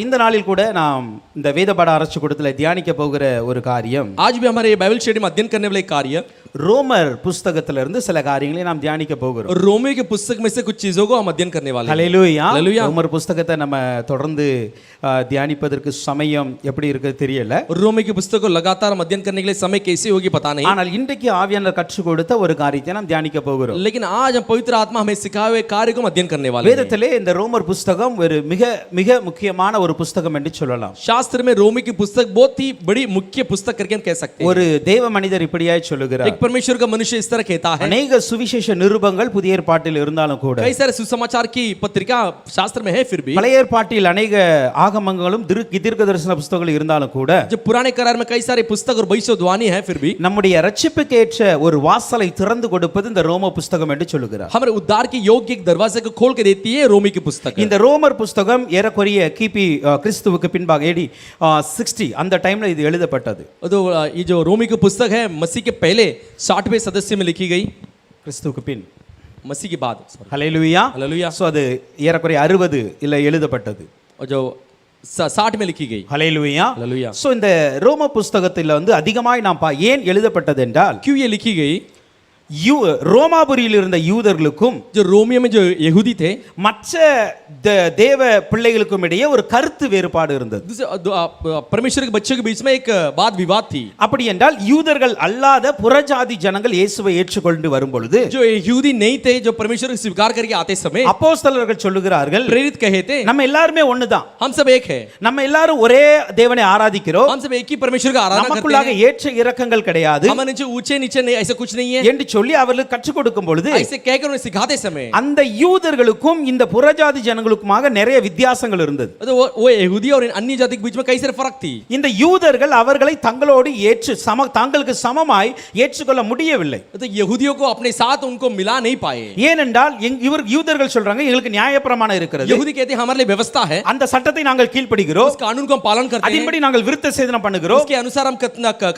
இந்த நாளில் கூட நாம் இந்த வேதபாட ஆராய்ச்சி கூடத்தில் தியானிக்க போகிற ஒரு காரியம் आज भी हमारे बाइबल स्टडी में अध्ययन करने वाले कार्य ரோமர் புஸ்தகத்திலிருந்து சில காரியங்களை நாம் தியானிக்க போகிறோம். रोमियो के पुस्तक में से कुछ चीजों को हम अध्ययन करने वाले हैं. ஹல்லேலூயா. ஹல்லேலூயா. ரோமர் புஸ்தகத்தை நம்ம தொடர்ந்து தியானிப்பதற்கு சமயம் எப்படி இருக்கு தெரியல. रोमियो की पुस्तक को लगातार हम अध्ययन करने के लिए समय कैसे होगी पता नहीं. ஆனால் இன்றைக்கு ஆவியானவர் கற்றுக் கொடுத்த ஒரு காரியத்தை நாம் தியானிக்க போகிறோம். लेकिन आज हम पवित्र आत्मा हमें सिखाए हुए कार्य को हम अध्ययन करने वाले हैं. வேதத்திலே இந்த ரோமர் புஸ்தகம் ஒரு மிக மிக முக்கியமான ஒரு புஸ்தகம் என்று சொல்லலாம். शास्त्र में रोमी की पुस्तक बहुत ही बड़ी मुख्य पुस्तक करके हम कह सकते हैं. ஒரு தேவ மனிதர் இப்படியாய் சொல்லுகிறார். एक परमेश्वर का मनुष्य इस तरह कहता है. अनेक सुविशेष निरूपங்கள் புதிய ஏற்பாட்டில் இருந்தாலும் கூட कई सारे सुसमाचार की पत्रिका शास्त्र में है फिर भी பழைய ஏற்பாட்டில் अनेक ஆகமங்களும் தீர்க்கதரிசன புத்தகங்கள் இருந்தாலும் கூட जो पुराने करार में कई सारे पुस्तक और भविष्यवाणी है फिर भी நம்முடைய ரட்சிப்புக்கேற்ற ஒரு வாசலை திறந்து கொடுப்பது இந்த ரோம புத்தகம் என்று சொல்லுகிறார். हमारे उद्धार के योग्य एक दरवाजे को खोल के देती है रोमी की पुस्तक. இந்த ரோமர் புத்தகம் ஏறக்குறைய கிபி கிறிஸ்துவுக்கு பின்பாக AD 60 அந்த டைம்ல இது எழுதப்பட்டது. तो ये जो रोमी की पुस्तक है मसीह के पहले 60वें सदस्य में लिखी गई. கிறிஸ்துவுக்கு பின் मसीह के बाद. ஹல்லேலூயா. हालेलुया. சோ அது ஏறக்குறைய 60 இல்ல எழுதப்பட்டது. और जो 60 में लिखी गई. ஹல்லேலூயா. हालेलुया. சோ இந்த ரோம புத்தகத்தில் ஏன் ஏன் எழுதப்பட்டது என்றால் क्यों ये लिखी गई? ரோமாபுரியில் இருந்த யூதர்களுக்கும் जो रोमियो में जो यहूदी थे மற்ற தேவ பிள்ளைகளுக்கும் இடையே ஒரு கருத்து வேறுபாடு இருந்தது. परमेश्वर के बच्चों के बीच में एक वाद विवाद थी. அப்படி என்றால் யூதர்கள் அல்லாத புறஜாதி ஜனங்கள் இயேசுவை ஏற்றுக்கொண்டு வரும்பொழுது जो यहूदी नहीं थे जो परमेश्वर को स्वीकार करके आते समय அப்போஸ்தலர்கள் சொல்லுகிறார்கள் प्रेरित कहे थे நம்ம எல்லாரும் ஒண்ணுதான், हम सब एक है, நம்ம எல்லாரும் ஒரே தேவனை ஆராதிக்கிறோம், हम सब एक ही परमेश्वर का आराधना करते நமக்குள்ளாக हैं, ஏற்ற இறக்கங்கள் கிடையாது हमारे नीचे ऊंचे नीचे नहीं ऐसा कुछ नहीं है என்று சொல்லி அவர்களுக்கு கற்றுக் கொடுக்கும் பொழுது ऐसे कहकर उन्हें सिखाते समय அந்த யூதர்களுக்கும் இந்த புறஜாதி ஜனங்களுக்குமாக நிறைய வித்தியாசங்கள் இருந்தது. तो वो यहूदी और अन्य जाति के बीच में कई सारे फर्क थी. இந்த யூதர்கள் அவர்களை தங்களோடு தங்களுக்கு சமமாய் ஏற்றுக்கொள்ள முடியவில்லை. तो यहूदियों को अपने साथ उनको मिला नहीं पाए. ஏனென்றால் யூதர்கள் சொல்றாங்க எங்களுக்கு நியாயப்பிரமாணம் இருக்கிறது, यहूदी कहते हैं हमारे लिए व्यवस्था है, அந்த சட்டத்தை நாங்கள் கீழ்ப்படிகிறோம், उस कानून को हम पालन करते हैं, அதன்படி நாங்கள் விருத்த சேதனம் பண்ணுகிறோம், उसके अनुसार हम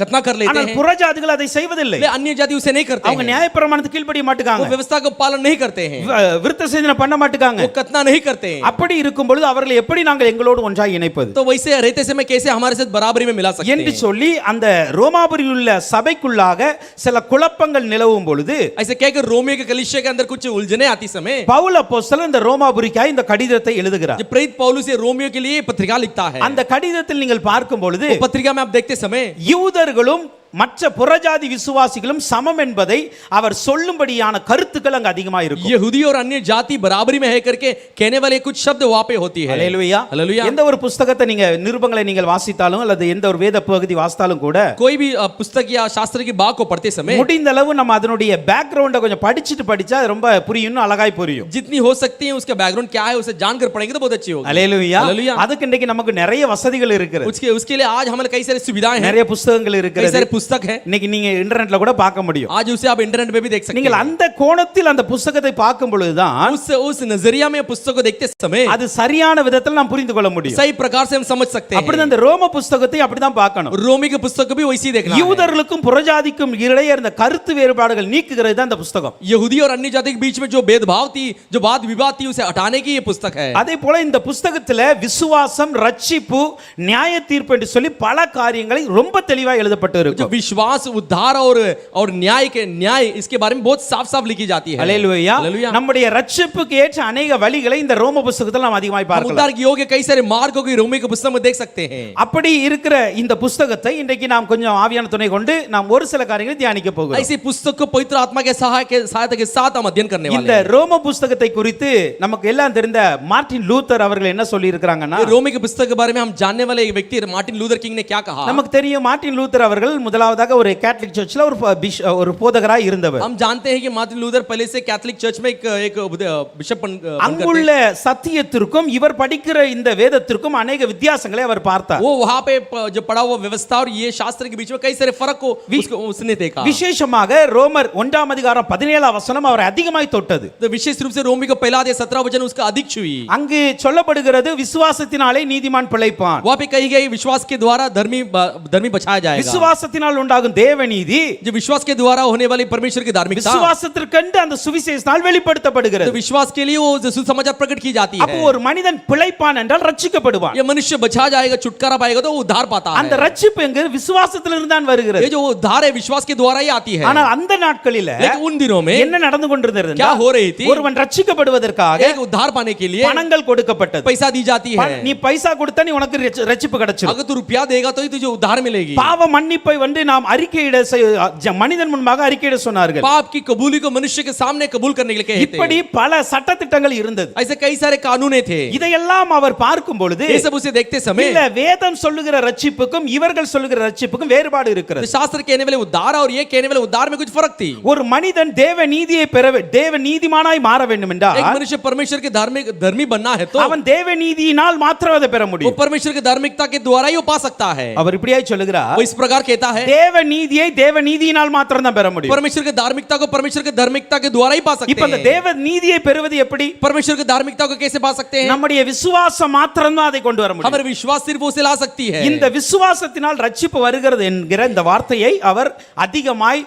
खतना कर लेते ஆனால் हैं. புறஜாதிகள் அதை செய்வதில்லை, अन्य जाति उसे नहीं करते அவங்க हैं, நியாயப்பிரமாணத்துக்கு கீழ்ப்படிய மாட்டாங்க, वो व्यवस्था को पालन नहीं करते हैं, விருத்த சேதனம் பண்ண மாட்டாங்க, वो खतना नहीं करते हैं. அப்படி இருக்கும் பொழுது அவர்களை எப்படி நாங்கள் எங்களோடு ஒன்றாய் இணைப்பது तो वैसे रहते समय कैसे हमारे साथ बराबरी में मिला सकते என்று हैं சொல்லி அந்த ரோமாபுரியில் உள்ள சபைக்குள்ளாக சில குழப்பங்கள் நிலவும் பொழுது ऐसे कहकर रोमियो के कलीसिया के अंदर कुछ उलझने आती समय பவுல் அப்போஸ்தலன் இந்த ரோமாபுரிக்காய் இந்த கடிதத்தை எழுதுகிறார். जब प्रेरित पौलुस ये रोमियो के लिए पत्रिका लिखता है, அந்த கடிதத்தில் நீங்கள் பார்க்கும் பொழுது पत्रिका में आप देखते समय யூதர்களும் மற்ற புறஜாதி விசுவாசிகளும் சமம் என்பதை அவர் சொல்லும்படியான கருத்துக்கள் அங்க அதிகமாக இருக்கும். यहूदी और अन्य जाति बराबरी में है करके कहने वाले कुछ शब्द वहां पे होती है. ஹல்லேலூயா. हालेलुया. எந்த ஒரு புத்தகத்தை நீங்க நிருபங்களை நீங்கள் வாசித்தாலும் அல்லது எந்த ஒரு வேத பகுதி வாசித்தாலும் கூட कोई भी पुस्तक या शास्त्र की बात को पढ़ते समय முடிந்த அளவு நம்ம அதனுடைய பேக்ரவுண்ட கொஞ்சம் படிச்சா அது ரொம்ப புரியும், அழகாய் புரியும். जितनी हो सकती है उसका बैकग्राउंड क्या है उसे जानकर पढ़ेंगे तो बहुत अच्छी होगी. ஹல்லேலூயா. हालेलुया. அதுக்கு இன்னைக்கு நமக்கு நிறைய வசதிகள் இருக்குது, उसके लिए आज हमारे कई सारी सुविधाएं हैं, நிறைய புத்தகங்கள் कई இருக்குது, सारे पुस्तक है, இன்னைக்கு நீங்க இன்டர்நெட்ல கூட பார்க்க முடியும். आज उसे आप इंटरनेट पे भी देख सकते நீங்கள் हैं. அந்த கோணத்தில் அந்த புத்தகத்தை பார்க்கும் பொழுதுதான் उस नजरिया में पुस्तक को देखते समय அது சரியான விதத்தில் நாம் புரிந்து கொள்ள முடியும். सही प्रकार से हम समझ सकते हैं. அப்படிதான் இந்த ரோம புத்தகத்தை அப்படிதான் பார்க்கணும். रोमी के पुस्तक को भी वैसे देखना है. யூதர்களுக்கும் புறஜாதிக்கும் இடையே இருந்த கருத்து வேறுபாடுகள் நீக்குகிறது தான் இந்த புத்தகம். यहूदी और अन्य जाति के बीच में जो भेदभाव थी, जो वाद विवाद थी, उसे हटाने की ये पुस्तक है. அதே போல இந்த புத்தகத்துல விசுவாசம், ரட்சிப்பு, நியாய தீர்ப்பு என்று சொல்லி பல காரியங்களை ரொம்ப தெளிவா எழுதப்பட்டு जो இருக்கும். विश्वास, उद्धार और न्याय इसके बारे में बहुत साफ-साफ लिखी जाती है. ஹல்லேலூயா. हालेलुया. நம்முடைய ரட்சிப்புக்கு ஏற்ற अनेक வழிகளை இந்த ரோம புத்தகத்தில் நாம் அதிகமாக பார்க்கலாம். उद्धार के योग्य कई सारे मार्गों को रोमी के पुस्तक में देख सकते हैं. அப்படி இருக்கிற இந்த புத்தகத்தை இன்றைக்கு நாம் கொஞ்சம் ஆவியான துணை கொண்டு நாம் ஒரு சில காரியங்களை தியானிக்க போகிறோம். ऐसे पुस्तक को पवित्र आत्मा के सहायता के साथ हम अध्ययन करने वाले இந்த हैं. ரோம புத்தகத்தை குறித்து நமக்கு எல்லாம் தெரிந்த மார்ட்டின் லூத்தர் அவர்கள் என்ன சொல்லி இருக்காங்கன்னா, रोमी के पुस्तक के बारे में हम जानने वाले एक व्यक्ति मार्टिन लूथर किंग ने क्या कहा. நமக்கு தெரியும் மார்ட்டின் லூத்தர் அவர்கள் முதலாவதாக ஒரு கேத்தலிக் சர்ச்சில் ஒரு போதகராய் இருந்தவர். हम जानते हैं कि मार्टिन लूथर पहले से कैथोलिक चर्च में एक बिशप அங்குள்ள சத்தியத்திற்கும் இவர் படிக்கிற இந்த வேதத்திற்கும் अनेक வித்தியாசங்களை அவர் பார்த்தார். वो वहां पे जो पढ़ा हुआ व्यवस्था और ये शास्त्र के बीच में कई सारे फर्क को उसने देखा. விசேஷமாக ரோமர் 1ஆம் அதிகாரம் 17ஆம் வசனம் அவர் அதிகமாய் தொட்டது. तो विशेष रूप से रोमी को पहला अध्याय 17 वचन उसका अधिक छुई. அங்கு சொல்லப்படுகிறது விசுவாசத்தினாலே நீதிமான் பிழைப்பான். वहां पे कही गई विश्वास के द्वारा धर्मी बचाया जाएगा. விசுவாசத்தினால் விசுவாசத்தினால் உண்டாகும் தேவநீதி जो विश्वास के द्वारा होने वाली परमेश्वर की धार्मिकता, விசுவாசத்திற்கென்று அந்த சுவிசேஷத்தால் तो வெளிப்படுத்தப்படுகிறது. विश्वास के लिए वो सुसमाचार प्रकट की जाती அப்போ है. ஒரு மனிதன் பிழைப்பான் என்றால் ரட்சிக்கப்படுவான். ये मनुष्य बचा जाएगा, छुटकारा पाएगा तो वो उद्धार पाता அந்த है. ரட்சிப்பு என்கிறது விசுவாசத்திலிருந்து தான் ये வருகிறது. जो उद्धार है विश्वास के द्वारा ही आती है. ஆனால் அந்த நாட்களில लेकिन उन दिनों में என்ன நடந்து கொண்டிருந்தது क्या हो रही थी? ஒருவன் ரட்சிக்கப்படுவதற்காக एक उद्धार पाने के लिए பணங்கள் கொடுக்கப்பட்டது. पैसा दी जाती है. நீ பைசா கொடுத்தா நீ உனக்கு ரட்சிப்பு கிடைச்சிடும். अगर तू रुपया देगा तो ही तुझे उद्धार मिलेगी. பாவ மன்னிப்பை நாம் அறிக்கையிட மனிதன் முன்பாக அறிக்கையிட சொன்னார்கள். पाप की कबूली को मनुष्य के सामने कबूल करने के लिए कहते இப்படி பல சட்டதிட்டங்கள் இருந்தது. ऐसे कई सारे कानूने थे. இதையெல்லாம் அவர் பார்க்கும் பொழுது ये सब उसे देखते समय இல்ல வேதம் சொல்லுகிற ரட்சிப்புக்கும் இவர்கள் சொல்லுகிற ரட்சிப்புக்கும் வேறுபாடு இருக்கிறது. शास्त्र कहने वाले उद्धार और ये कहने वाले उद्धार में कुछ फर्क थी. ஒரு மனிதன் தேவ நீதியை பெற தேவ நீதிமானாய் மாற வேண்டும் என்றால் एक मनुष्य परमेश्वर के धर्मी बनना है तो அவன் தேவ நீதியினால் மாத்திரம் அதை பெற वो முடியும். परमेश्वर की धार्मिकता के द्वारा ही वो पा सकता है. அவர் இப்படியே சொல்லுகிறார், वो इस प्रकार कहता है தேவ நீதியை தேவ நீதியினால் மாத்திரம் தான் பெற முடியும். परमेश्वर की धार्मिकता को परमेश्वर की धार्मिकता के द्वारा ही पा सकते இப்ப அந்த हैं. தேவ நீதியை பெறுவது எப்படி? परमेश्वर की धार्मिकता को कैसे पा सकते हैं? நம்முடைய விசுவாசம் மாத்திரம் தான் அதை கொண்டு வர முடியும். हमारे विश्वास सिर्फ उसे ला सकती है. இந்த விசுவாசத்தினால் ரட்சிப்பு வருகிறது என்கிற இந்த வார்த்தையை அவர் அதிகமாய்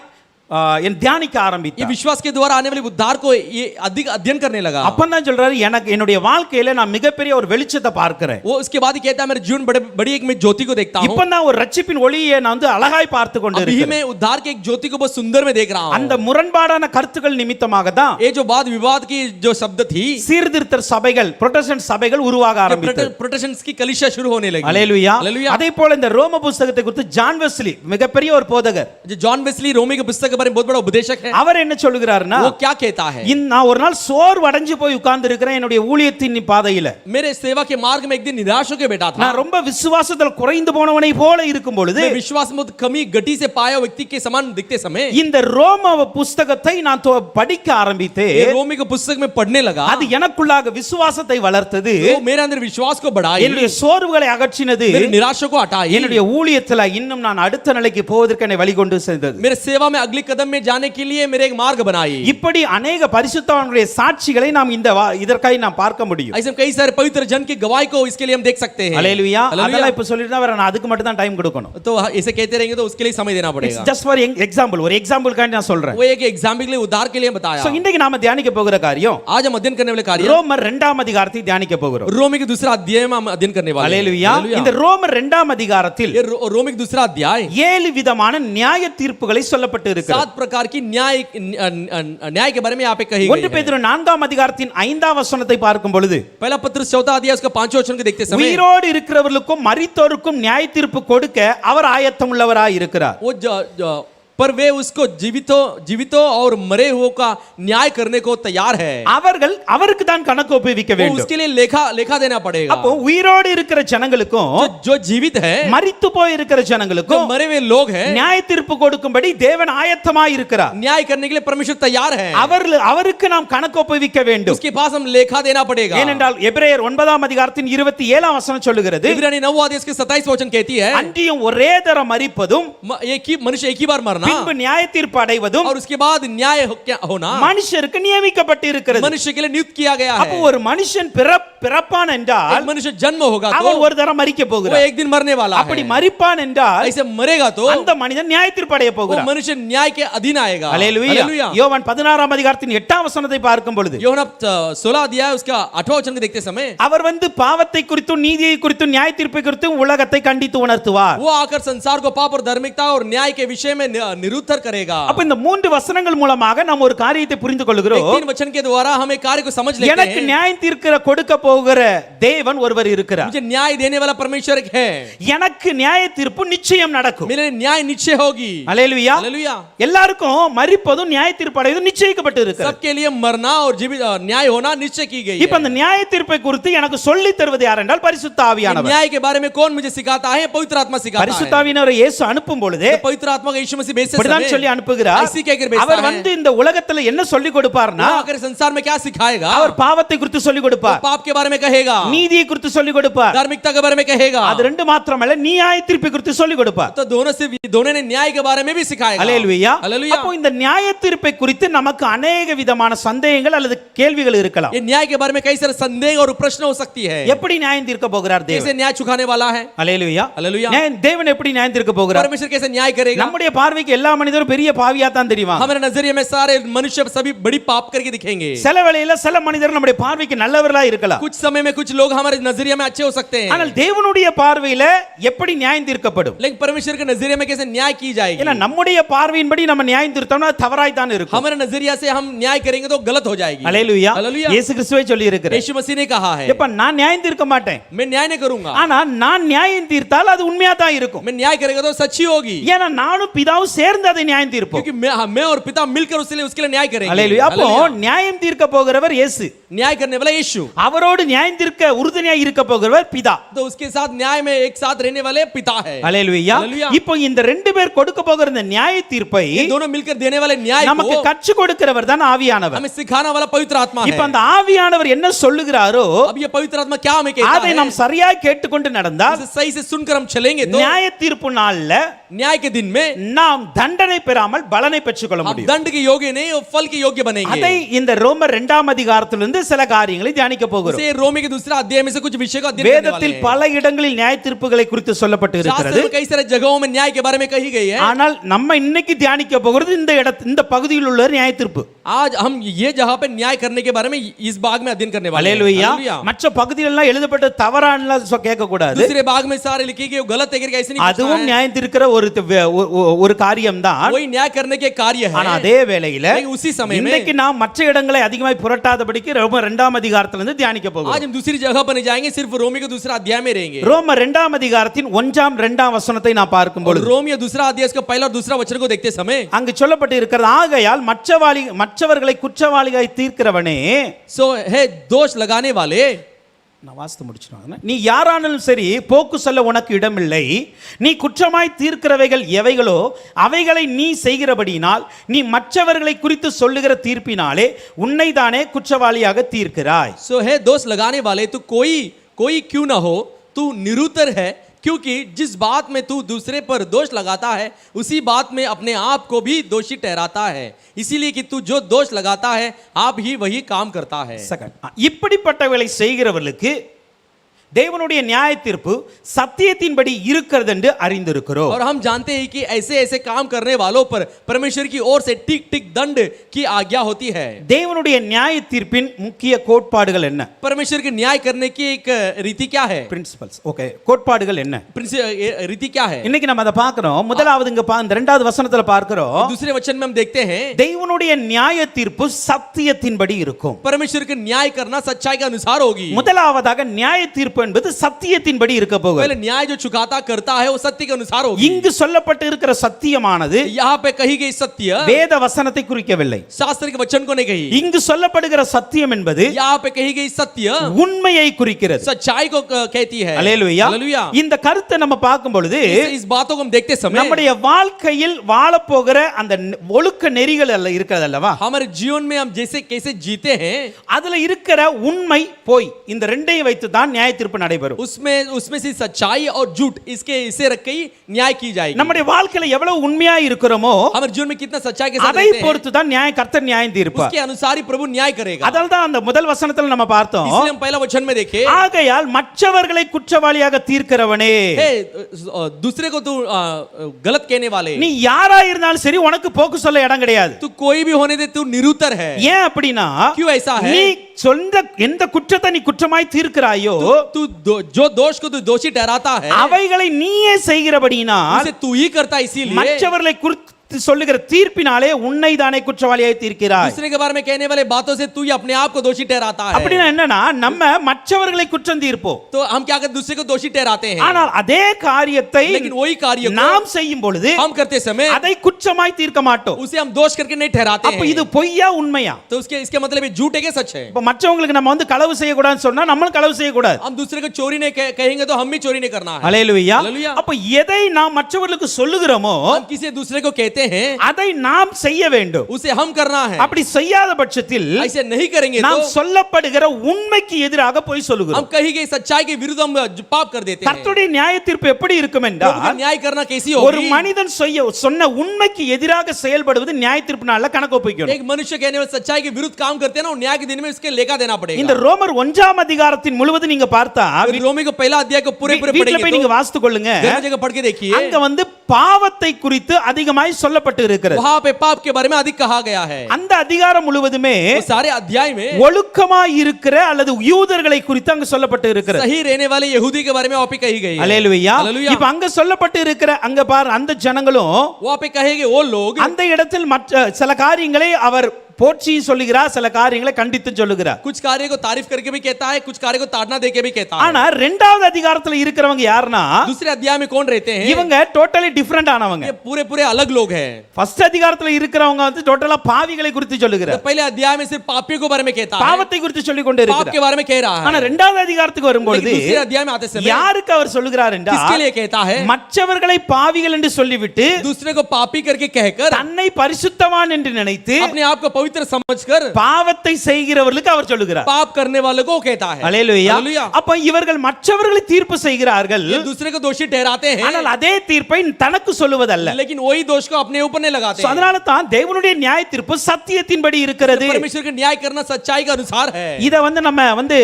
தியானிக்க ये ஆரம்பித்தார். विश्वास के द्वारा आने वाले उद्धार को ये अधिक अध्ययन करने लगा. அப்பதான் சொல்றாரு, எனக்கு என்னுடைய வாழ்க்கையில நான் மிகப்பெரிய ஒரு வெளிச்சத்தை பார்க்கிறேன். वो उसके बाद ही कहता है मेरे जीवन बड़ी एक मैं ज्योति को देखता हूं. இப்பதான் ஒரு ரட்சிப்பின் ஒளியை நான் அழகாய் பார்த்து अभी கொண்டிருக்கிறேன். मैं उद्धार के एक ज्योति को बहुत सुंदर में देख रहा हूं. அந்த முரண்பாடான கருத்துக்கள் நிமித்தமாக தான் ये जो वाद विवाद की जो शब्द थी, சீர்திருத்த சபைகள் புரோட்டஸ்டன்ட் சபைகள் உருவாக ஆரம்பித்தது. प्रोटेस्टेंट्स की कलीसिया शुरू होने लगी. அல்லேலூயா. हालेलुया. அதே போல இந்த ரோம புத்தகத்தை குறித்து ஜான் வெஸ்லி மிகப்பெரிய ஒரு போதகர், जो जॉन वेस्ली रोमी के पुस्तक के बारे में बहुत बड़ा उपदेशक है. அவர் என்ன சொல்லுகிறாருன்னா, वो क्या कहता है? நான் ஒரு நாள் சோர்வடைஞ்சு போய் உட்கார்ந்து இருக்கிறேன் என்னுடைய ஊழியத்தின் பாதையில. मेरे सेवा के मार्ग में एक दिन निराश होकर बैठा था. நான் ரொம்ப விசுவாசத்தில் குறைந்து போனவனை போல இருக்கும் பொழுது मैं विश्वास में कमी गति से पाया व्यक्ति के समान दिखते समय இந்த ரோம புத்தகத்தை நான் படிக்க ஆரம்பித்தேன். ये रोमी के पुस्तक में पढ़ने लगा. அது எனக்குள்ளாக விசுவாசத்தை வளர்த்தது, वो मेरे अंदर विश्वास को बढ़ाई, என்னுடைய சோர்வுகளை அகற்றினது, मेरी निराशा को हटाई, என்னுடைய ஊழியத்துல இன்னும் நான் அடுத்த நிலைக்கு போவதற்கு என்னை வழிகொண்டு சென்றது. मेरे सेवा में अगले कदम में जाने के लिए मेरे एक मार्ग बनाई. இப்படி अनेक பரிசுத்தவான்களுடைய சாட்சிகளை நாம் இதற்காக நாம் பார்க்க முடியும். ऐसे कई सारे पवित्र जन की गवाही को इसके लिए हम देख सकते हैं. அல்லேலூயா. हालेलुया. அதெல்லாம் இப்ப சொல்லிட்டா வேற நான் அதுக்கு மட்டும் தான் டைம் கொடுக்கணும். तो ऐसे कहते रहेंगे तो उसके लिए समय देना पड़ेगा. ஜஸ்ட் ஃபார் எக்ஸாம்பிள், ஒரு எக்ஸாம்பிளுக்காக நான் சொல்றேன். वो एक एग्जाम्पल के लिए उदाहरण के लिए बताया. சோ இன்னைக்கு நாம தியானிக்க போகிற காரியம், आज हम अध्ययन करने वाले कार्य ரோமர் 2ஆம் அதிகாரத்தை தியானிக்க போகிறோம். रोमी के दूसरा अध्याय में हम अध्ययन करने वाले हैं. அல்லேலூயா. हालेलुया. இந்த ரோமர் 2ஆம் அதிகாரத்தில் ये रोमी के दूसरा अध्याय 7 விதமான நியாய தீர்ப்புகளை சொல்லப்பட்டு இருக்கிறது. 7 प्रकार की न्याय के बारे में यहाँ पे कही ஒன்று गई है. பேதுரு 4ஆம் அதிகாரத்தின் 5ஆம் வசனத்தை பார்க்கும் பொழுது, पहला पत्र 4 अध्याय उसका 5वां वचन को देखते समय உயிரோடு இருக்கிறவர்களுக்கும் மரித்தோருக்கும் நியாய தீர்ப்பு கொடுக்க அவர் ஆயத்தம் உள்ளவராய் இருக்கிறார். वो पर वे उसको जीवितों और मरे हुओं का न्याय करने को तैयार है. அவருக்கு தான் கணக்கு ஒப்புவிக்க வேண்டும். उसके लिए लेखा देना पड़ेगा. அப்போ உயிரோடு இருக்கிற ஜனங்களுக்கும் जो जीवित है, மரித்து போய் இருக்கிற जो ஜனங்களுக்கும் मरे हुए लोग हैं, நியாய தீர்ப்பு கொடுக்கும்படி தேவன் ஆயத்தமாய் இருக்கிறார். न्याय करने के लिए परमेश्वर तैयार है. அவருக்கு நாம் கணக்கு ஒப்புவிக்க வேண்டும். उसके पास हम लेखा देना पड़ेगा. ஏனென்றால் எபிரேயர் 9ஆம் அதிகாரத்தின் 27ஆம் வசனம் சொல்லுகிறது, इब्रानी 9 अध्याय के 27 वचन कहती है, அன்றியும் ஒரே தரம் மரிப்பதும் मनुष्य एक ही बार मरना பின்பு நியாய தீர்ப்பு அடைவதும் और उसके बाद न्याय होना மனுஷருக்கு நியமிக்கப்பட்டு இருக்கிறது. मनुष्य के लिए नियुक्त किया गया அப்போ है. ஒரு மனுஷன் பிறப்பான் என்றால் एक मनुष्य जन्म होगा तो அவன் ஒரு தரம் மரிக்க वो போகிறான். एक दिन मरने वाला அப்படி है. மரிப்பான் என்றால் ऐसे मरेगा तो அந்த மனிதன் நியாய தீர்ப்பு அடைய वो போகிறான். मनुष्य न्याय के अधीन आएगा. அல்லேலூயா. हालेलुया. யோவான் 16ஆம் அதிகாரத்தின் 8ஆம் வசனத்தை பார்க்கும் பொழுது, யோவான் 16 अध्याय उसका 8वां वचन को देखते समय அவர் வந்து பாவத்தை குறித்தும் நீதியை குறித்தும் நியாய தீர்ப்பை குறித்தும் உலகத்தை கண்டித்து உணர்த்துவார். वो आकर संसार को पाप और धार्मिकता और न्याय के विषय में निरुत्तर करेगा. அப்ப இந்த 3 வசனங்கள் மூலமாக நாம் ஒரு காரியத்தை புரிந்து கொள்கிறோம். 3 वचन के द्वारा हम एक कार्य को समझ लेते எனக்கு हैं. நியாயம் தீர்க்கிற கொடுக்க போகிற தேவன் ஒருவர் இருக்கிறார். मुझे न्याय देने वाला परमेश्वर एक है. எனக்கு நியாய தீர்ப்பு நிச்சயம் நடக்கும். मेरे न्याय निश्चय होगी. அல்லேலூயா. हालेलुया. எல்லாருக்கும் மரிப்பதும் நியாய தீர்ப்பு அடைவதும் நிச்சயிக்கப்பட்டு இருக்கிறது. सबके लिए मरना और जीवित न्याय होना निश्चय की गई இப்ப है. அந்த நியாய தீர்ப்பை குறித்து எனக்கு சொல்லி தருவது யார் என்றால் பரிசுத்த ஆவியானவர். न्याय के बारे में कौन मुझे सिखाता है? पवित्र आत्मा सिखाता பரிசுத்த है. ஆவியானவரை இயேசு அனுப்பும் பொழுது पवित्र आत्मा को यीशु मसीह भेजते இப்படிதான் சொல்லி समय அனுப்புகிறார். ऐसी कहकर भेजता அவர் है। வந்து இந்த உலகத்துல என்ன சொல்லி கொடுப்பார்னா, वो आकर संसार में क्या सिखाएगा? அவர் பாவத்தை குறித்து சொல்லி वो கொடுப்பார், पाप के बारे में कहेगा, நீதியை குறித்து சொல்லி கொடுப்பார். धार्मिकता के बारे में कहेगा। அது ரெண்டு மாத்திரமல்ல, நியாய தீர்ப்பை குறித்து சொல்லி கொடுப்பார். तो दोनों ने न्याय के बारे में भी सिखाएगा। அல்லேலூயா. हालेलुया। அப்போ இந்த நியாய தீர்ப்பை குறித்து நமக்கு अनेक விதமான சந்தேகங்கள் அல்லது கேள்விகள் இருக்கலாம். ये न्याय के बारे में कई सारे संदेह और प्रश्न हो सकती है। எப்படி நியாயம் தீர்க்க போகிறார் தேவன்? कैसे न्याय चुकाने वाला है? அல்லேலூயா. हालेलुया। தேவன் எப்படி நியாயம் தீர்க்க போகிறார்? परमेश्वर कैसे न्याय करेगा? நம்முடைய பார்வைக்கு எல்லா மனிதரும் பெரிய பாவியா தான் தெரிவாங்க. हमारे नजरिए में सारे मनुष्य सभी बड़ी पाप करके दिखेंगे। சில வேளையில சில மனிதர் நம்முடைய பார்வைக்கு நல்லவர்களா இருக்கலாம். कुछ समय में कुछ लोग हमारे नजरिए में अच्छे हो सकते हैं। ஆனால் தேவனுடைய பார்வையில எப்படி நியாயம் தீர்க்கப்படும்? लेकिन परमेश्वर के नजरिए में कैसे न्याय की जाएगी? ஏன்னா நம்முடைய பார்வையின்படி நம்ம நியாயம் தீர்த்தோம்னா அது தவறாய் தான் இருக்கும். हमारे नजरिया से हम न्याय करेंगे तो गलत हो जाएगी। அல்லேலூயா. हालेलुया। இயேசு கிறிஸ்துவே சொல்லி இருக்கிறார். यीशु मसीह ने कहा है, எப்ப நான் நியாயம் தீர்க்க மாட்டேன், मैं न्याय नहीं करूंगा। ஆனா நான் நியாயம் தீர்த்தால் அது உண்மையா தான் இருக்கும். मैं न्याय करेगा तो सच्ची होगी, ஏன்னா நானும் பிதாவும் சேர்ந்து அதை நியாயம் தீர்ப்போம். क्योंकि मैं और पिता मिलकर उसके लिए न्याय करेंगे। அல்லேலூயா. அப்போ हालेलुया। நியாயம் தீர்க்க போகிறவர் இயேசு, न्याय करने वाला यीशु, அவரோடு நியாயம் தீர்க்க உறுதுணையா இருக்க போகிறவர் பிதா. तो उसके साथ न्याय में एक साथ रहने वाले पिता है। அல்லேலூயா. हालेलुया। இப்போ இந்த ரெண்டு பேர் கொடுக்க போகிற இந்த நியாய தீர்ப்பை ये दोनों मिलकर देने वाले न्याय நமக்கு को கற்றுக் கொடுக்கிறவர் தான் ஆவியானவர். हमें सिखाने वाला पवित्र आत्मा है। இப்ப அந்த ஆவியானவர் என்ன சொல்லுகிறாரோ अब ये पवित्र आत्मा क्या हमें कहता அதை है, நாம் சரியாக கேட்டுக்கொண்டு நடந்தால் उसे सही से सुनकर हम चलेंगे तो நியாய தீர்ப்பு நாள்ல न्याय के दिन में நாம் தண்டனை பெறாமல் பலனை பெற்றுக்கொள்ள हम முடியும். दंड के योग्य नहीं और फल के योग्य बनेंगे। அதை இந்த ரோமர் 2ஆம் அதிகாரத்திலிருந்து சில காரியங்களை தியானிக்க போகிறோம். इसे रोमी के दूसरा अध्याय में से कुछ विषय का अध्ययन करने वाले வேதத்தில் हैं। பல இடங்களில் நியாய தீர்ப்புகளை குறித்து சொல்லப்பட்டு शास्त्र இருக்கிறது. में कई सारे जगहों में न्याय के बारे में कही गई है। ஆனால் நம்ம இன்னைக்கு தியானிக்க போகிறது இந்த பகுதியில் உள்ள நியாய தீர்ப்பு. आज हम ये जहां पे न्याय करने के बारे में इस भाग में अध्ययन करने वाले हैं। அல்லேலூயா. हालेलुया। மற்ற பகுதிகளெல்லாம் எழுதப்பட்ட தவறான கேட்க கூடாது. दूसरे भाग में सारे लिखे गए गलत है करके ऐसे नहीं அதுவும் पूछना है। நியாயம் தீர்க்கிற ஒரு காரியம் தான். वही न्याय करने के कार्य है। ஆனா அதே வேளையில लेकिन उसी समय में இன்னைக்கு நாம் மற்ற இடங்களை அதிகமாய் புரட்டாதபடிக்கு ரோமர் 2ஆம் அதிகாரத்திலிருந்து தியானிக்க போகிறோம். आज हम दूसरी जगह पर नहीं जाएंगे, सिर्फ रोमी के दूसरा अध्याय में रहेंगे। ரோமர் 2ஆம் அதிகாரத்தின் 1ஆம் 2ஆம் வசனத்தை நான் பார்க்கும் பொழுது रोमी दूसरा अध्याय का पहला और दूसरा वचन को देखते समय அங்கு சொல்லப்பட்டு இருக்கிறது, ஆகையால் மற்றவர்களை குற்றவாளியாய் தீர்க்கிறவனே, सो है दोष लगाने वाले, நான் வாசித்து முடிச்சிடுவாங்க, நீ யாரானாலும் சரி போக்கு சொல்ல உனக்கு இடமில்லை. நீ குற்றமாய் தீர்க்கிறவைகள் எவைகளோ அவைகளை நீ செய்கிறபடியினால் நீ மற்றவர்களை குறித்து சொல்லுகிற தீர்ப்பினாலே உன்னை தானே குற்றவாளியாக தீர்க்கிறாய். सो है दोष लगाने वाले, तू कोई क्यों ना हो, तू निरुत्तर है, क्योंकि जिस बात में तू दूसरे पर दोष लगाता है उसी बात में अपने आप को भी दोषी ठहराता है, इसीलिए कि तू जो दोष लगाता है आप ही वही काम करता है। இப்படிப்பட்டவர்களை செய்கிறவர்களுக்கு தேவனுடைய நியாய தீர்ப்பு சத்தியத்தின்படி இருக்கிறது என்று அறிந்திருக்கிறோம். और हम जानते हैं कि ऐसे ऐसे काम करने वालों पर परमेश्वर की ओर से ठीक ठीक दंड की आज्ञा होती है। தேவனுடைய நியாய தீர்ப்பின் முக்கிய கோட்பாடுகள் என்ன? परमेश्वर के न्याय करने की एक रीति क्या है? பிரின்சிபல்ஸ். ஓகே, கோட்பாடுகள் என்ன? रीति क्या है? இன்னைக்கு நம்ம அதை பார்க்கிறோம். முதலாவது இங்க இந்த 2வது வசனத்துல பார்க்கிறோம், दूसरे वचन में हम देखते हैं தேவனுடைய நியாய தீர்ப்பு சத்தியத்தின்படி இருக்கும். परमेश्वर के न्याय करना सच्चाई के अनुसार होगी। முதலாவதாக நியாய தீர்ப்பு என்பது சத்தியத்தின்படி இருக்க போகுது. पहले न्याय जो चुकाता करता है वो सत्य के अनुसार होगी। இங்கு சொல்லப்பட்டு இருக்கிற சத்தியமானது यहाँ पे कही गई सत्य வேத வசனத்தை குறிக்கவில்லை. शास्त्र के वचन को नहीं कही। இங்கு சொல்லப்படுகிற சத்தியம் என்பது यहाँ पे कही गई सत्य உண்மையை குறிக்கிறது. सच्चाई को कहती है। அல்லேலூயா. हालेलुया। இந்த கருத்தை நம்ம பார்க்கும் பொழுது इस बातों को हम देखते समय நம்முடைய வாழ்க்கையில் வாழப் போகிற அந்த ஒழுக்க நெறிகள் இருக்கிறது அல்லவா, हमारे जीवन में हम जैसे कैसे जीते हैं அதுல இருக்கிற உண்மை போய் இந்த ரெண்டையும் வைத்து தான் நியாய தீர்ப்பு நடைபெறும். उसमें से सच्चाई और झूठ इसे रख के न्याय की जाएगी। நம்முடைய வாழ்க்கையில எவ்வளவு உண்மையா இருக்கிறோமோ हमारे जीवन में कितना सच्चाई के साथ அதை रहते हैं பொறுத்து தான் கர்த்தர் நியாயம் தீர்ப்பார். उसके अनुसार ही प्रभु न्याय करेगा। அதனால தான் அந்த முதல் வசனத்துல நம்ம பார்த்தோம், इसलिए हम पहला वचन में देखे, ஆகையால் மற்றவர்களை குற்றவாளியாக தீர்க்கிறவனே, दूसरे को तू गलत कहने वाले, நீ யாரா இருந்தாலும் சரி உனக்கு போக்கு சொல்ல இடம் கிடையாது. तू कोई भी होने दे, तू निरुत्तर है। ஏன் அப்படினா, क्यों ऐसा है? நீ சொந்த எந்த குற்றத்தை நீ குற்றமாய் தீர்க்கிறாயோ तू जो दोष को तू दोषी ठहराता है அவைகளை நீயே செய்கிறபடியினால் उसे तू ही करता है, इसीलिए மற்றவர்களை குறித்து சொல்லுகிற தீர்ப்பினாலே உன்னை தானே குற்றவாளியாய் தீர்க்கிறாய். दूसरे के बारे में कहने वाले बातों से तू ही अपने आप को दोषी ठहराता है। அப்படினா என்னன்னா, நம்ம மற்றவர்களை குற்றம் தீர்ப்போம், तो हम क्या करते, दूसरे को दोषी ठहराते हैं। ஆனால் அதே காரியத்தை लेकिन वही कार्य को நாம் செய்யும் பொழுது हम करते समय அதை குற்றமாய் தீர்க்க மாட்டோம். उसे हम दोष करके नहीं ठहराते அப்ப हैं। இது பொய்யா உண்மையா? तो इसके मतलब ये झूठ है कि सच है? இப்ப மற்றவங்களுக்கு நம்ம வந்து களவு செய்ய கூடாதுன்னு சொன்னா நம்மளும் களவு செய்ய கூடாது. हम दूसरे को चोरी नहीं कहेंगे तो हम भी चोरी नहीं करना है। அல்லேலூயா. हालेलुया। அப்ப எதை நாம் மற்றவர்களுக்கு சொல்லுகிறோமோ हम किसी दूसरे को कहते देते हैं அதை நாம் செய்ய வேண்டும். उसे हम करना है. அப்படி செய்யாத பட்சத்தில் ऐसे नहीं करेंगे நாம் तो சொல்லப்படுகிற உண்மைக்கு எதிராக போய் हम சொல்லுகிறோம். कही गई सच्चाई के विरुद्ध हम पाप कर देते हैं. கர்த்தருடைய நியாய தீர்ப்பு எப்படி இருக்கும் प्रभु का என்றால் न्याय करना कैसी ஒரு होगी? மனிதன் சொன்ன உண்மைக்கு எதிராக செயல்படுவது நியாய தீர்ப்பு நாள்ல கணக்கு ஒப்பிக்கணும். एक मनुष्य कहने वाले सच्चाई के विरुद्ध काम करते हैं ना, न्याय के दिन में उसके लेखा देना पड़ेगा. இந்த ரோமர் 1ஆம் அதிகாரத்தின் முழுவதும் நீங்க பார்த்தா रोमी को पहला अध्याय को पूरे पूरे வீட்ல போய் पढ़ेंगे நீங்க तो வாசித்துக் கொள்ளுங்க. जगह जगह पढ़ के देखिए. அங்க வந்து பாவத்தை குறித்து அதிகமாய் சொல்லப்பட்டு இருக்கிறது. वहां पे पाप के बारे में अधिक कहा गया है. அந்த அதிகாரம் முழுவதுமே वो सारे अध्याय में ஒழுக்கமாய் இருக்கிற அல்லது யூதர்களை குறித்து அங்க சொல்லப்பட்டு இருக்கிறது. सही रहने वाले यहूदी के बारे में वहां पे कही गई है. அல்லேலூயா. हालेलुया. இப்ப அங்க சொல்லப்பட்டு இருக்கிற அங்க பாரு அந்த ஜனங்களும் वहां पे कहेंगे वो लोग அந்த இடத்தில் மற்ற சில காரியங்களை அவர் போற்றி சொல்லுகிறார், சில காரியங்களை கண்டித்து சொல்லுகிறார். कुछ कार्य को तारीफ करके भी कहता है, कुछ कार्य को ताड़ना देके भी कहता है. ஆனா இரண்டாவது அதிகாரத்துல இருக்கிறவங்க யாருன்னா दूसरे अध्याय में कौन रहते हैं? இவங்க டோட்டலி டிஃபரண்ட் ஆனவங்க. ये पूरे पूरे अलग लोग हैं. ஃபர்ஸ்ட் அதிகாரத்துல இருக்கிறவங்க வந்து டோட்டலா பாவிகளை குறித்து तो சொல்லுகிறார், पहले अध्याय में सिर्फ पापियों के बारे में कहता है, பாவத்தை குறித்து சொல்லிக் கொண்டு पाप இருக்கிறார். के बारे में कह रहा ஆனா है. இரண்டாவது அதிகாரத்துக்கு வரும்பொழுது लेकिन दूसरे अध्याय में आते समय யாருக்கு அவர் சொல்லுகிறார் किसके என்றால் लिए कहता है? மற்றவர்களை பாவிகள் என்று சொல்லிவிட்டு दूसरे को पापी करके कहकर தன்னை பரிசுத்தவான் என்று நினைத்து अपने आप को पवित्र समझकर பாவத்தை செய்கிறவர்களுக்கு அவர் சொல்லுகிறார். पाप करने वालों को कहता है. அல்லேலூயா. हालेलुया. அப்ப இவர்கள் மற்றவர்களை தீர்ப்பு செய்கிறார்கள், ये दूसरे को दोषी ठहराते हैं, ஆனால் அதே தீர்ப்பை தனக்கு சொல்லுவதல்ல. लेकिन वही दोष को अपने ऊपर नहीं लगाते So, हैं. அதனால தான் தேவனுடைய நியாய தீர்ப்பு சத்தியத்தின்படி இருக்கிறது. परमेश्वर का न्याय करना सच्चाई के अनुसार है. இத வந்து நம்ம வந்து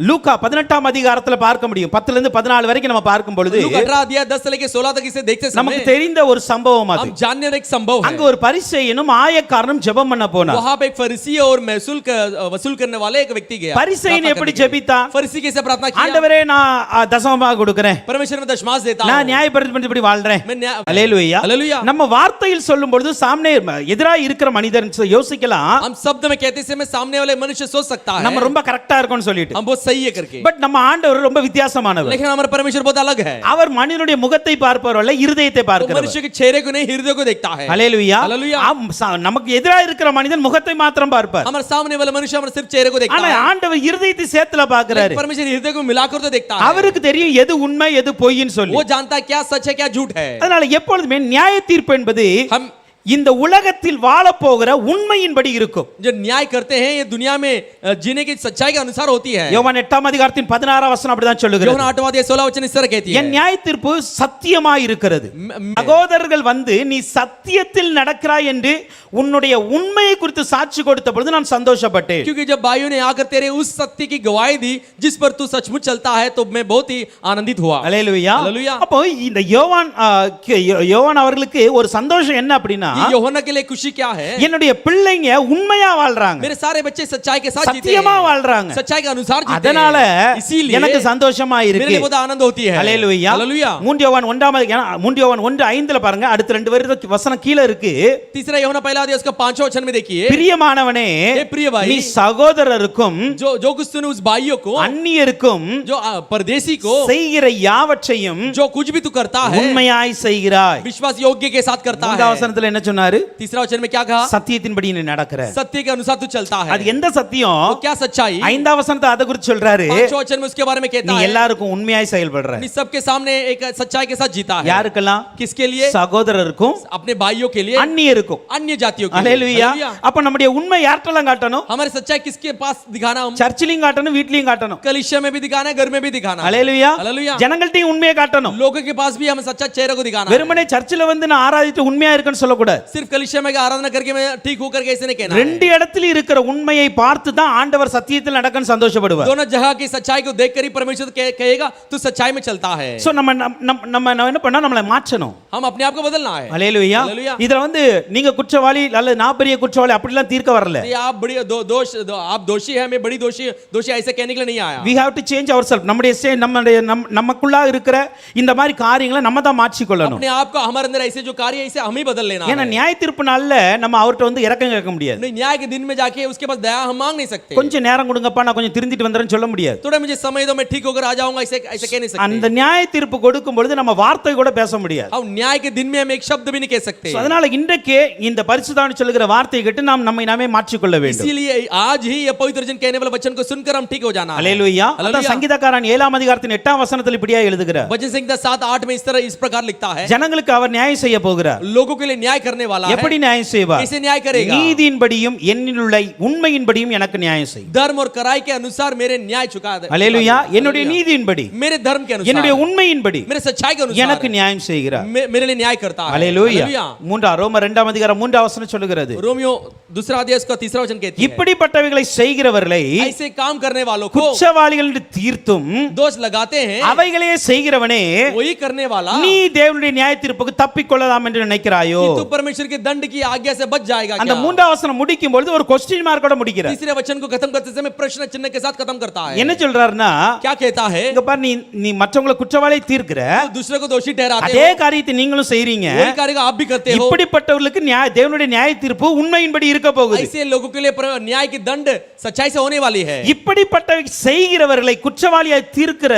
லூக்கா 18ஆம் அதிகாரத்துல பார்க்க முடியும். 10ல இருந்து 14 வரைக்கும் நம்ம பார்க்கும் பொழுது लूका 18 अध्याय 10 से लेकर 16 तक इसे देखते நமக்கு समय தெரிந்த ஒரு சம்பவம் அது. हम जानने वाला एक संभव அங்க है. ஒரு பரிசேயனும் ஆயக்காரனும் ஜெபம் பண்ண போனார். वहां पे एक फरीसी और महसूल वसूल करने वाले एक व्यक्ति गया. பரிசேயன் எப்படி प्रार्थना करने के लिए. ஜெபித்தான்? फरीसी कैसे प्रार्थना किया? ஆண்டவரே நான் தசமபாகம் கொடுக்கிறேன், परमेश्वर में दशमांश देता நான் हूं. நியாயப்படுத்தி வாழ்றேன். मैं न्याय அல்லேலூயா. हालेलुया. நம்ம வார்த்தையில் சொல்லும் பொழுது சாமனே எதிராக இருக்கிற மனிதன் யோசிக்கலாம், हम शब्द में कहते समय सामने वाले मनुष्य सोच सकता है நம்ம ரொம்ப கரெக்டா இருக்கோம்னு சொல்லிட்டு. हम बहुत सही है करके, பட் நம்ம ஆண்டவர் ரொம்ப வித்தியாசமானவர். लेकिन हमारा परमेश्वर बहुत अलग है. அவர் மனிதனுடைய முகத்தை பார்ப்பவர் அல்ல, இருதயத்தை वो பார்க்கிறவர். मनुष्य के चेहरे को नहीं हृदय को देखता है. அல்லேலூயா. हालेलुया. நமக்கு எதிராக இருக்கிற மனிதன் முகத்தை மாத்திரம் பார்ப்பார், हमारे सामने वाला मनुष्य हमारे सिर्फ चेहरे को देखता ஆனா है. ஆண்டவர் இருதயத்தை சேர்த்துல பார்க்கிறாரு. लेकिन परमेश्वर हृदय को मिलाकर तो देखता है. அவருக்கு தெரியும் எது உண்மை எது பொய்ன்னு சொல்லி. वो जानता है क्या सच है क्या झूठ है. அதனால எப்பொழுதுமே நியாய தீர்ப்பு என்பது हम இந்த உலகத்தில் வாழப் போகிற உண்மையின்படி இருக்கும். जो न्याय करते हैं ये दुनिया में जीने की सच्चाई के अनुसार होती है. யோவான் 8ஆம் அதிகாரத்தின் 16ஆம் வசனம் அப்படிதான் சொல்லுகிறது. யோவான் 8वां अध्याय 16 वचन इस तरह कहती है. என் நியாய தீர்ப்பு சத்தியமாய் இருக்கிறது. சகோதரர்கள் வந்து நீ சத்தியத்தில் நடக்கிறாய் என்று உன்னுடைய உண்மையை குறித்து சாட்சி கொடுத்த பொழுது நான் சந்தோஷப்பட்டேன். क्योंकि जब भाइयों ने आकर तेरे उस सत्य की गवाही दी जिस पर तू सचमुच चलता है तो मैं बहुत ही आनंदित हुआ. அல்லேலூயா. हालेलुया. அப்போ இந்த யோவான் அவர்களுக்கு ஒரு சந்தோஷம் என்ன அப்படின்னா, ये यूहन्ना के लिए खुशी क्या है? என்னுடைய பிள்ளைங்க உண்மையா வாழ்றாங்க, मेरे सारे बच्चे सच्चाई के साथ जीते சத்தியமா हैं, வாழ்றாங்க, सच्चाई के अनुसार जीते அதனால हैं. इसीलिए எனக்கு சந்தோஷமா मेरे இருக்கு. लिए बहुत आनंद होती है. அல்லேலூயா. हालेलुया. 3 யோவான் 1:5 பாருங்க, அடுத்த 2 வசனம் கீழ இருக்கு. तीसरा यूहन्ना पहला अध्याय उसका 5वां वचन में देखिए. பிரியமானவனே, हे प्रिय भाई, நீ சகோதரருக்கும் जो कुछ तूने उस भाइयों को அந்நியருக்கும் जो परदेशी को செய்கிற யாவற்றையும் जो कुछ भी तू करता है உண்மையாய் செய்கிறாய். विश्वास योग्य के साथ करता 3ஆம் है. வசனத்துல என்ன சொன்னாரு? तीसरा वचन में क्या कहा? சத்தியத்தின்படி நீ நடக்கிற. सत्य के अनुसार तू चलता है. அது எந்த சத்தியம்? तो क्या सच्चाई? 5ஆம் வசனத்தை அத குறித்து சொல்றாரு. 5वां वचन में उसके बारे में நீ कहता है எல்லாருக்கும் உண்மையாய் செயல்படுற. अपनी सबके सामने एक सच्चाई के साथ जीता है. யாருக்கெல்லாம்? किसके लिए? சகோதரருக்கும் अपने भाइयों के लिए, அந்நியருக்கும். अन्य जातियों के लिए. அல்லேலூயா. हालेलुया. அப்ப நம்முடைய உண்மை யார்ட்டலாம் காட்டணும்? हमारी सच्चाई किसके पास दिखाना? हम சர்ச்சிலையும் காட்டணும், வீட்லயும் காட்டணும். कलीसिया में भी दिखाना है, घर में भी दिखाना है. அல்லேலூயா. हालेलुया. ஜனங்கள்ட்டயும் உண்மையை காட்டணும். लोगों के पास भी हमें सच्चा चेहरे को दिखाना है. வெறுமனே சர்ச்சில் வந்து நான் ஆராதித்து உண்மையா இருக்கேன்னு சொல்லக்கூடாது. सिर्फ कलीसिया में आराधना करके मैं ठीक होकर के ऐसे नहीं कहना है. ரெண்டு இடத்துல இருக்கிற உண்மையை பார்த்து தான் ஆண்டவர் சத்தியத்தில் நடக்கன்னு சந்தோஷப்படுவார். दोनों जगह की सच्चाई को देखकर ही परमेश्वर कहेगा तू सच्चाई में चलता है. சோ நம்ம என்ன பண்ணா நம்மளை மாற்றணும். हम अपने आप को बदलना है. அல்லேலூயா. हालेलुया. இதுல வந்து நீங்க குற்றவாளி அல்ல நான் பெரிய குற்றவாளி அப்படிலாம் தீர்க்க வரல. ये आप बड़ी आप दोषी है, मैं बड़ी दोषी ऐसे कहने के लिए नहीं आया. we have to change ourselves. நமக்குள்ள இருக்கிற இந்த மாதிரி காரியங்களை நம்ம தான் மாற்றிக் கொள்ளணும். अपने आप को हमारे अंदर ऐसे जो कार्य ऐसे हम ही बदल लेना ஏன்னா ஆனா நியாய தீர்ப்பு நாள்ல நம்ம அவர்ட்ட வந்து இரக்கம் கேட்க முடியாது. नहीं, न्याय के दिन में जाके उसके पास दया हम मांग नहीं सकते. கொஞ்சம் நேரம் கொடுங்கப்பா நான் கொஞ்சம் திருந்திட்டு வந்துறேன்னு சொல்ல முடியாது. थोड़ा मुझे समय दो, मैं ठीक होकर आ जाऊंगा, ऐसे ऐसे कह नहीं सकते. அந்த நியாய தீர்ப்பு கொடுக்கும் பொழுது நம்ம வார்த்தை கூட பேச முடியாது. हम न्याय के दिन में हम एक शब्द भी नहीं कह सकते. So, அதனால இன்றைக்கே இந்த பரிசுத்தாவின் சொல்லுகிற வார்த்தையை கேட்டு நாம் நம்மை நாமே மாற்றிக்கொள்ள வேண்டும். इसीलिए आज ही ये पवित्र वचन कहने वाले वचन को सुनकर हम ठीक हो जाना है. அல்லேலூயா. அதான் சங்கீதக்காரன் 7ஆம் அதிகாரத்தின் 8ஆம் வசனத்தில் இப்படியே எழுதுகிறார். वचन संहिता 7:8 में इस प्रकार लिखता है, ஜனங்களுக்கு அவர் நியாயம் செய்ய போகிறார். लोगों के लिए न्याय करने वाला है. எப்படி நியாயம் செய்வார்? कैसे न्याय करेगा? நீதியின்படியும் என்னிலுள்ள உண்மையின்படியும் எனக்கு நியாயம் செய். धर्म और कराई के अनुसार मेरे न्याय चुका दे. அல்லேலூயா. என்னுடைய நீதியின்படி, मेरे धर्म के अनुसार, என்னுடைய உண்மையின்படி, मेरे सच्चाई के अनुसार எனக்கு நியாயம் செய்கிறார். मेरे लिए न्याय करता है. அல்லேலூயா. ரோமர் 2ஆம் அதிகாரம் 3ஆம் வசனம் சொல்லுகிறது, रोमियो दूसरा अध्याय का तीसरा वचन कहती है, இப்படிப்பட்டவைகளை செய்கிறவர்களை ऐसे काम करने वालों को குற்றவாளிகள் என்று தீர்த்தும் दोष लगाते हैं, அவைகளையே செய்கிறவனே वही करने वाला நீ தேவனுடைய நியாய தீர்ப்புக்கு தப்பிக்கொள்ளலாம் என்று நினைக்கிறாயோ? कि तू परमेश्वर के दंड की आज्ञा से बच जाएगा அந்த क्या? 3ஆம் வசனம் முடிக்கும் பொழுது ஒரு क्वेश्चन மார்க்கோட முடிக்கிறார். तीसरे वचन को खत्म करते समय प्रश्न चिन्ह के साथ खत्म करता है. என்ன சொல்றாருன்னா, क्या कहता है? இங்க பாரு, நீ மற்றவங்களை குற்றவாளியை தீர்க்கிற, दूसरे को दोषी ठहराते அதே हो, காரியத்தை நீங்களும் செய்றீங்க. वही कार्य को आप भी करते हो. இப்படிப்பட்டவர்களுக்கு தேவனுடைய நியாய தீர்ப்பு உண்மையின்படி இருக்க போகுது. ऐसे लोगों के लिए न्याय की दंड सच्चाई से होने वाली है. இப்படிப்பட்டவை செய்கிறவர்களை குற்றவாளியாய் தீர்க்கிற